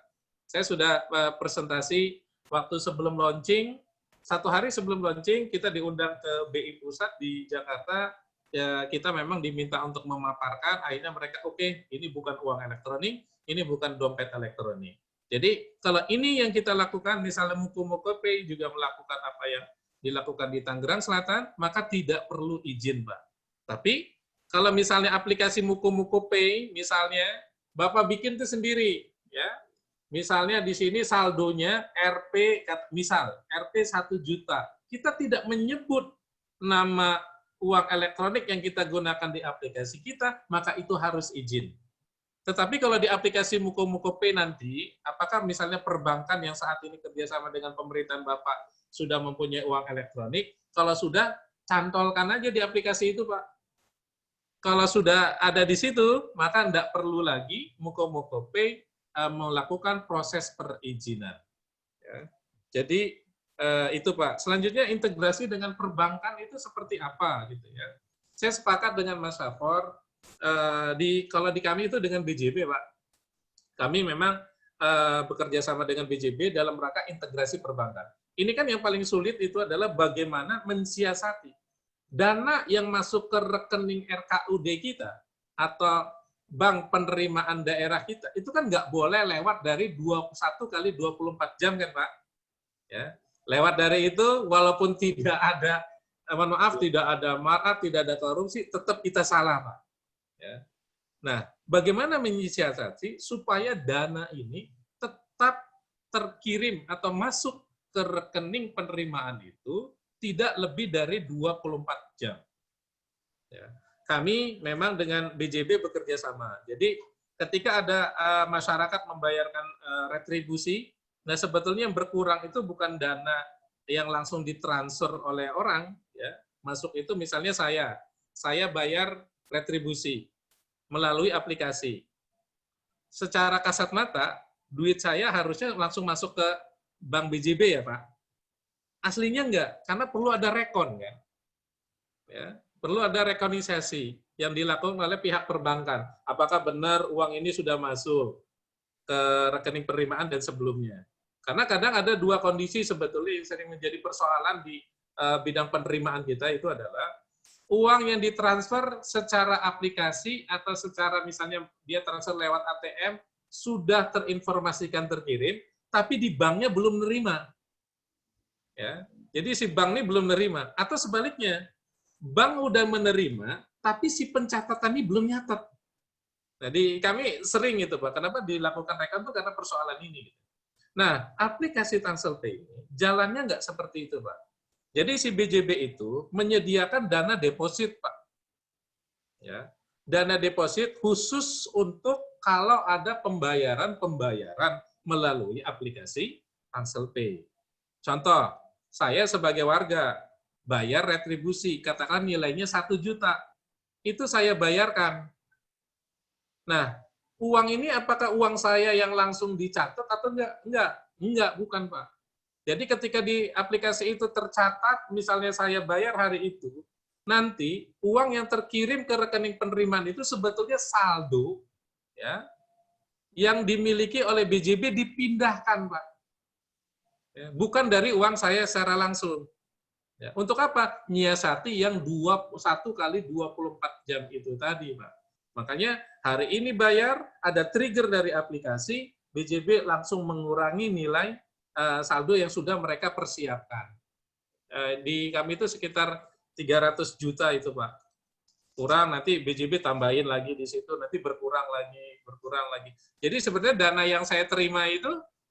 Saya sudah presentasi waktu sebelum launching, 1 hari sebelum launching, kita diundang ke BI Pusat di Jakarta, ya kita memang diminta untuk memaparkan, akhirnya mereka, oke, ini bukan uang elektronik, ini bukan dompet elektronik. Jadi, kalau ini yang kita lakukan, misalnya Muku Pay juga melakukan apa yang dilakukan di Tangerang Selatan, maka tidak perlu izin, Pak. Tapi, kalau misalnya aplikasi Muku Pay, misalnya, Bapak bikin itu sendiri, ya. Misalnya di sini saldonya RP, misal RP 1 juta. Kita tidak menyebut nama uang elektronik yang kita gunakan di aplikasi kita, maka itu harus izin. Tetapi kalau di aplikasi Muku Pay nanti, apakah misalnya perbankan yang saat ini kerjasama dengan pemerintahan Bapak sudah mempunyai uang elektronik? Kalau sudah, cantolkan aja di aplikasi itu, Pak. Kalau sudah ada di situ, maka tidak perlu lagi Muku Pay melakukan proses perizinan. Ya. Jadi itu, Pak. Selanjutnya integrasi dengan perbankan itu seperti apa gitu ya? Saya sepakat dengan Mas Safor. Kalau di kami itu dengan BJB, Pak. Kami memang bekerja sama dengan BJB dalam rangka integrasi perbankan. Ini kan yang paling sulit itu adalah bagaimana mensiasati dana yang masuk ke rekening RKUD kita atau bank penerimaan daerah kita, itu kan nggak boleh lewat dari 21 kali 24 jam kan, Pak? Ya. Lewat dari itu, walaupun tidak ada, tidak ada marah, tidak ada korupsi, tetap kita salah, Pak. Ya. Nah, bagaimana menyiasati supaya dana ini tetap terkirim atau masuk ke rekening penerimaan itu tidak lebih dari 24 jam. Ya. Kami memang dengan BJB bekerja sama. Jadi ketika ada masyarakat membayarkan retribusi, nah sebetulnya yang berkurang itu bukan dana yang langsung ditransfer oleh orang, ya. Masuk itu misalnya saya bayar retribusi melalui aplikasi. Secara kasat mata, duit saya harusnya langsung masuk ke bank BJB ya, Pak. Aslinya enggak, karena perlu ada rekon kan. Ya. Perlu ada rekonisasi yang dilakukan oleh pihak perbankan. Apakah benar uang ini sudah masuk ke rekening penerimaan dan sebelumnya? Karena kadang ada dua kondisi sebetulnya yang sering menjadi persoalan di bidang penerimaan kita, itu adalah uang yang ditransfer secara aplikasi atau secara misalnya dia transfer lewat ATM sudah terinformasikan terkirim, tapi di banknya belum menerima. Ya, jadi si bank ini belum menerima. Atau sebaliknya, bank udah menerima, tapi si pencatatan ini belum nyatat. Jadi kami sering itu, Pak. Kenapa dilakukan rekon itu karena persoalan ini. Nah, aplikasi Tangsel Pay ini jalannya nggak seperti itu, Pak. Jadi si BJB itu menyediakan dana deposit, Pak. Ya, dana deposit khusus untuk kalau ada pembayaran melalui aplikasi Tangsel Pay. Contoh, saya sebagai warga bayar retribusi, katakan nilainya 1 juta. Itu saya bayarkan. Nah, uang ini apakah uang saya yang langsung dicatat atau enggak? Enggak, bukan, Pak. Jadi ketika di aplikasi itu tercatat, misalnya saya bayar hari itu, nanti uang yang terkirim ke rekening penerimaan itu sebetulnya saldo, ya, yang dimiliki oleh BJB dipindahkan, Pak. Ya, bukan dari uang saya secara langsung. Ya, untuk apa? Nyiasati yang 1 kali 24 jam itu tadi, Pak. Makanya hari ini bayar, ada trigger dari aplikasi, BJB langsung mengurangi nilai saldo yang sudah mereka persiapkan. Di kami itu sekitar 300 juta itu, Pak. Kurang, nanti BJB tambahin lagi di situ, nanti berkurang lagi. Jadi sebenarnya dana yang saya terima itu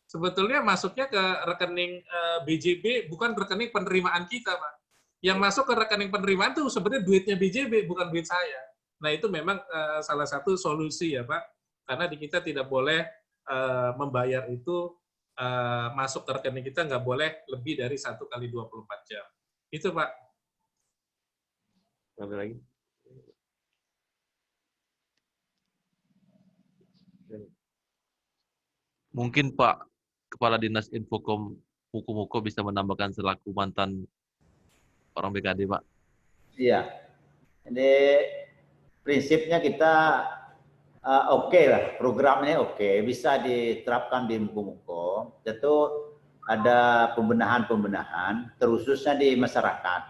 sebetulnya masuknya ke rekening BJB, bukan rekening penerimaan kita, Pak. Yang masuk ke rekening penerimaan itu sebenarnya duitnya BJB, bukan duit saya. Nah, itu memang salah satu solusi ya, Pak. Karena di kita tidak boleh membayar itu masuk ke rekening kita, nggak boleh lebih dari 1 kali 24 jam. Itu, Pak. Ada lagi? Mungkin Pak Kepala Dinas Infokom Muko bisa menambahkan selaku mantan orang BKD, Pak. Iya. Jadi prinsipnya kita oke lah, programnya oke, bisa diterapkan di Muko. Tentu ada pembenahan, terususnya di masyarakat.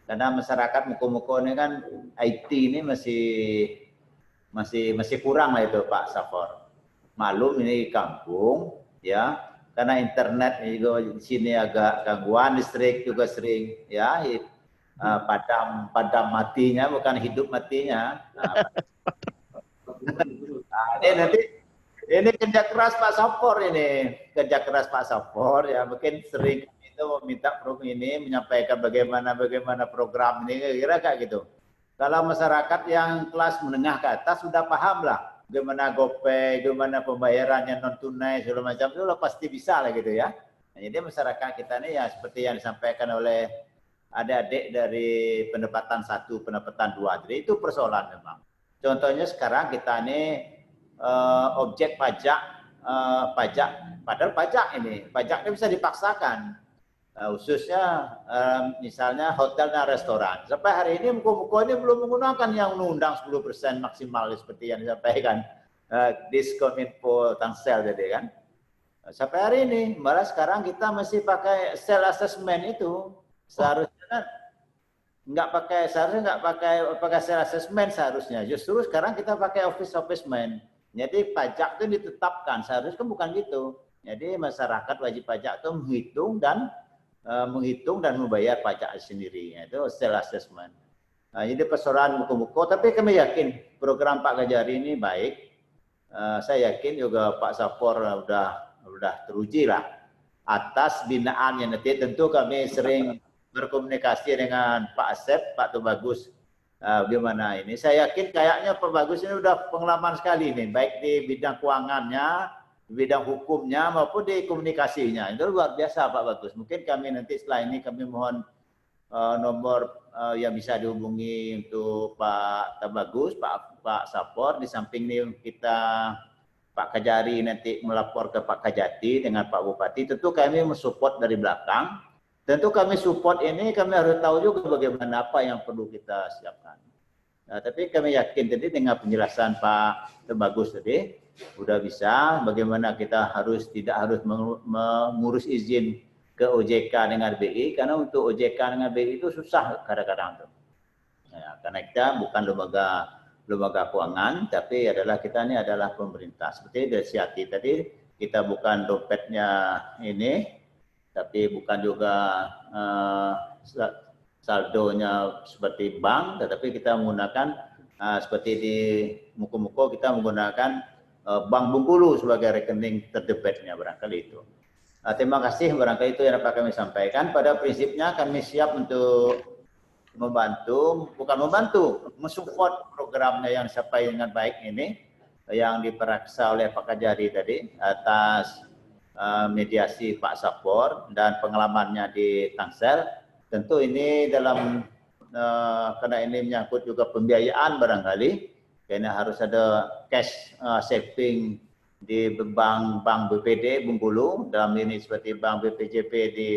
Karena masyarakat Muko ini kan IT ini masih kurang lah itu Pak Safor. Malum ini kampung ya, karena internet juga di sini agak gangguan, listrik juga sering ya, padam matinya bukan hidup matinya. Ini kerja keras Pak Sapor ya, mungkin sering itu meminta program ini, menyampaikan bagaimana program ini, kira kayak gitu. Kalau masyarakat yang kelas menengah ke atas sudah paham lah bagaimana GoPay, bagaimana pembayarannya non tunai segala macam itu pasti bisa lah gitu ya. Nah, jadi masyarakat kita ini ya seperti yang disampaikan oleh adik-adik dari pendapatan 1, pendapatan 2. Jadi itu persoalan memang. Contohnya sekarang kita ini objek pajak, padahal pajaknya bisa dipaksakan. Khususnya misalnya hotel dan restoran. Sampai hari ini Muko ini belum menggunakan yang undang 10% maksimal seperti yang disampaikan Diskominfo Tangsel tadi kan. Sampai hari ini, malah sekarang kita masih pakai self assessment itu. Seharusnya kan nggak pakai self assessment seharusnya. Justru sekarang kita pakai office assessment. Jadi pajak itu ditetapkan, seharusnya kan bukan gitu. Jadi masyarakat wajib pajak itu menghitung dan membayar pajak sendiri, itu self assessment. Nah, jadi persoalan Muko, tapi kami yakin program Pak Kajari ini baik. Saya yakin juga Pak Sapor udah teruji lah atas binaannya. Nanti tentu kami sering berkomunikasi dengan Pak Asep, Pak Tubagus. Gimana ini? Saya yakin kayaknya Pak Bagus ini udah pengalaman sekali nih, baik di bidang keuangannya, di bidang hukumnya maupun di komunikasinya. Itu luar biasa Pak Bagus. Mungkin kami nanti setelah ini kami mohon nomor yang bisa dihubungi untuk Pak Tabagus, Pak Sapor. Di samping ini kita Pak Kajari nanti melapor ke Pak Kajati dengan Pak Bupati. Tentu kami mensupport dari belakang. Tentu kami support ini, kami harus tahu juga bagaimana apa yang perlu kita siapkan. Nah, tapi kami yakin tadi dengan penjelasan Pak Tabagus tadi, udah bisa bagaimana kita tidak harus mengurus izin ke OJK dengan BI, karena untuk OJK dengan BI itu susah kadang-kadang tuh. Ya, karena kita bukan lembaga keuangan, tapi kita ini adalah pemerintah. Seperti dari Siati tadi, kita bukan dompetnya ini, tapi bukan juga saldonya seperti bank, tetapi kita menggunakan seperti di Muko kita menggunakan Bank Bengkulu sebagai rekening terdebitnya, barangkali itu. Terima kasih, barangkali itu yang dapat kami sampaikan. Pada prinsipnya kami siap untuk mensupport programnya yang disampaikan dengan baik ini, yang diperaksa oleh Pak Kajari tadi atas mediasi Pak Sapor dan pengalamannya di Tangsel. Tentu ini karena ini menyangkut juga pembiayaan barangkali, karena harus ada cash saving di bank BPD Bengkulu, dalam ini seperti bank BPJP di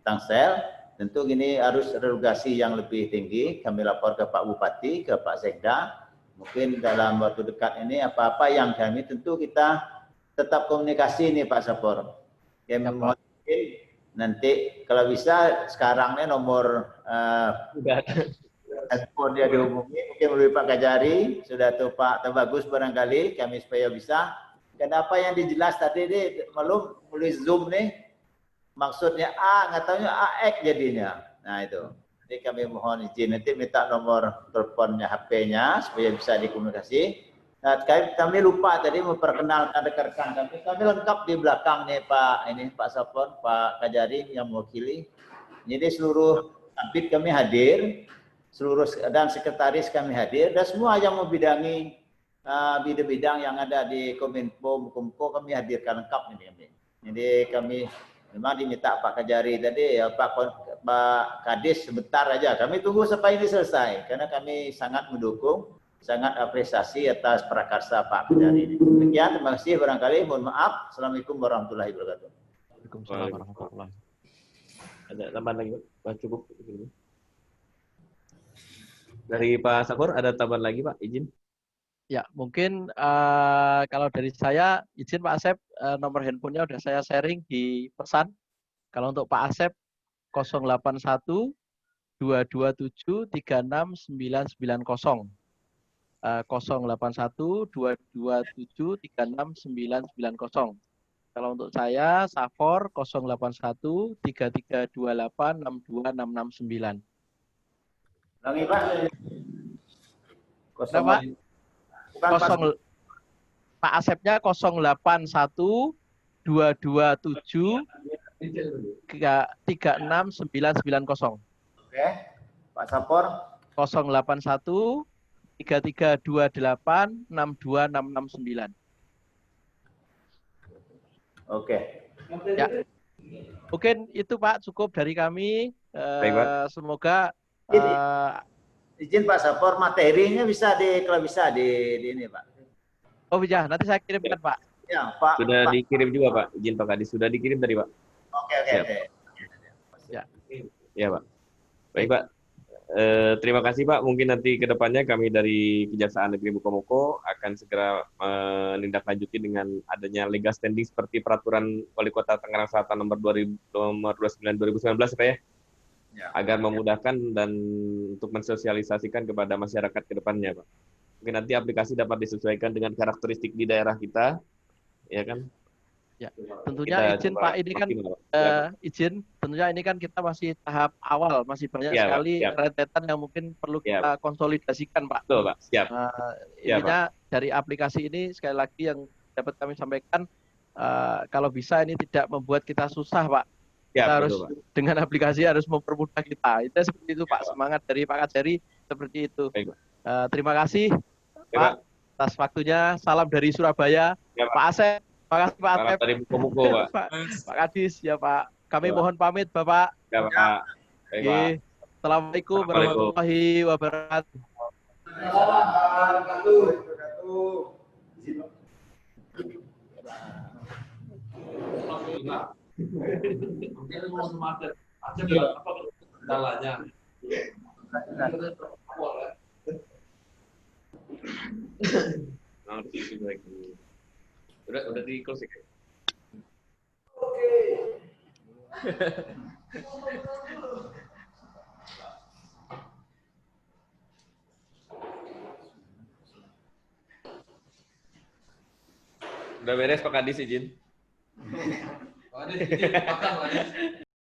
Tangsel. Tentu ini harus relokasi yang lebih tinggi. Kami lapor ke Pak Bupati, ke Pak Sekda, Mungkin dalam waktu dekat ini apa-apa yang kami tentu kita tetap komunikasi nih Pak Sapor. Kami mohon nanti kalau bisa sekarangnya nomor handphone dia dihubungi, mungkin melalui Pak Kajari, sudah tuh Pak Bagus barangkali kami supaya bisa. Kenapa yang dijelas tadi ini belum melalui Zoom nih, maksudnya A, nggak tahunya AX jadinya. Nah itu. Jadi kami mohon izin nanti minta nomor teleponnya, HP-nya supaya bisa dikomunikasi. Nah, kami lupa tadi memperkenalkan rekan-rekan kami. Kami lengkap di belakang nih Pak Sapon, Pak Kajari yang mewakili. Jadi seluruh kabit kami hadir, seluruh dan sekretaris kami hadir, dan semua yang membidangi bidang-bidang yang ada di Kominfo, Mukomuko kami hadirkan lengkap ini. Jadi kami memang diminta Pak Kajari tadi, ya Pak Kadis sebentar aja. Kami tunggu sampai ini selesai, karena kami sangat mendukung, sangat apresiasi atas prakarsa Pak Kajari ini. Demikian, terima kasih barangkali. Mohon maaf. Assalamualaikum warahmatullahi wabarakatuh. Waalaikumsalam warahmatullahi wabarakatuh. Ada tambahan lagi, Pak? Cukup. Dari Pak Sakur, ada tambahan lagi, Pak? Izin. Ya, mungkin kalau dari saya, izin Pak Asep, nomor handphonenya udah saya sharing di pesan. Kalau untuk Pak Asep, 081 227 36990. 081 227 36990. Kalau untuk saya, Safor 081 3328 62669. Lagi Pak. Kenapa? Pak Asepnya 081 227 36990. Oke. Pak Sapor 081 3328 62669. Oke. Ya. Mungkin itu Pak cukup dari kami. Semoga izin Pak Sapor, materinya bisa kalau bisa di ini Pak. Oh bisa, nanti saya kirimkan Pak. Ya Pak. Sudah Pak. dikirim juga Pak, izin Pak Kadis, sudah dikirim tadi Pak. Oke. Ya. Ya Pak. Baik Pak. Terima kasih Pak. Mungkin nanti ke depannya kami dari Kejaksaan Negeri Mukomuko akan segera menindaklanjuti dengan adanya legal standing seperti Peraturan Wali Kota Tangerang Selatan nomor 29/2019 Pak ya. Ya. Agar memudahkan dan untuk mensosialisasikan kepada masyarakat ke depannya Pak. Mungkin nanti aplikasi dapat disesuaikan dengan karakteristik di daerah kita, ya kan? Ya, tentunya izin Pak, ini kan izin, tentunya ini kan kita masih tahap awal, masih banyak sekali rentetan yang mungkin perlu kita konsolidasikan Pak. Betul Pak, siap. Intinya dari aplikasi ini sekali lagi yang dapat kami sampaikan, kalau bisa ini tidak membuat kita susah Pak. Kita harus Pak. Dengan aplikasi harus mempermudah kita. Itu seperti itu Pak, semangat dari Pak Kajari seperti itu. Baik, terima kasih Pak atas waktunya. Salam dari Surabaya. Ya, Pak Asep. Terima kasih Pak Asep. Dari Mukomuko Pak. Pak Kadis ya Pak. Kami mohon pamit Bapak. Ya Pak. Baik, Pak. Assalamualaikum warahmatullahi wabarakatuh. Mungkin mau semakin aja apa kendalanya. Udah di close ya? Udah beres Pak Kadis izin. Pak Kadis izin, makan Pak Kadis.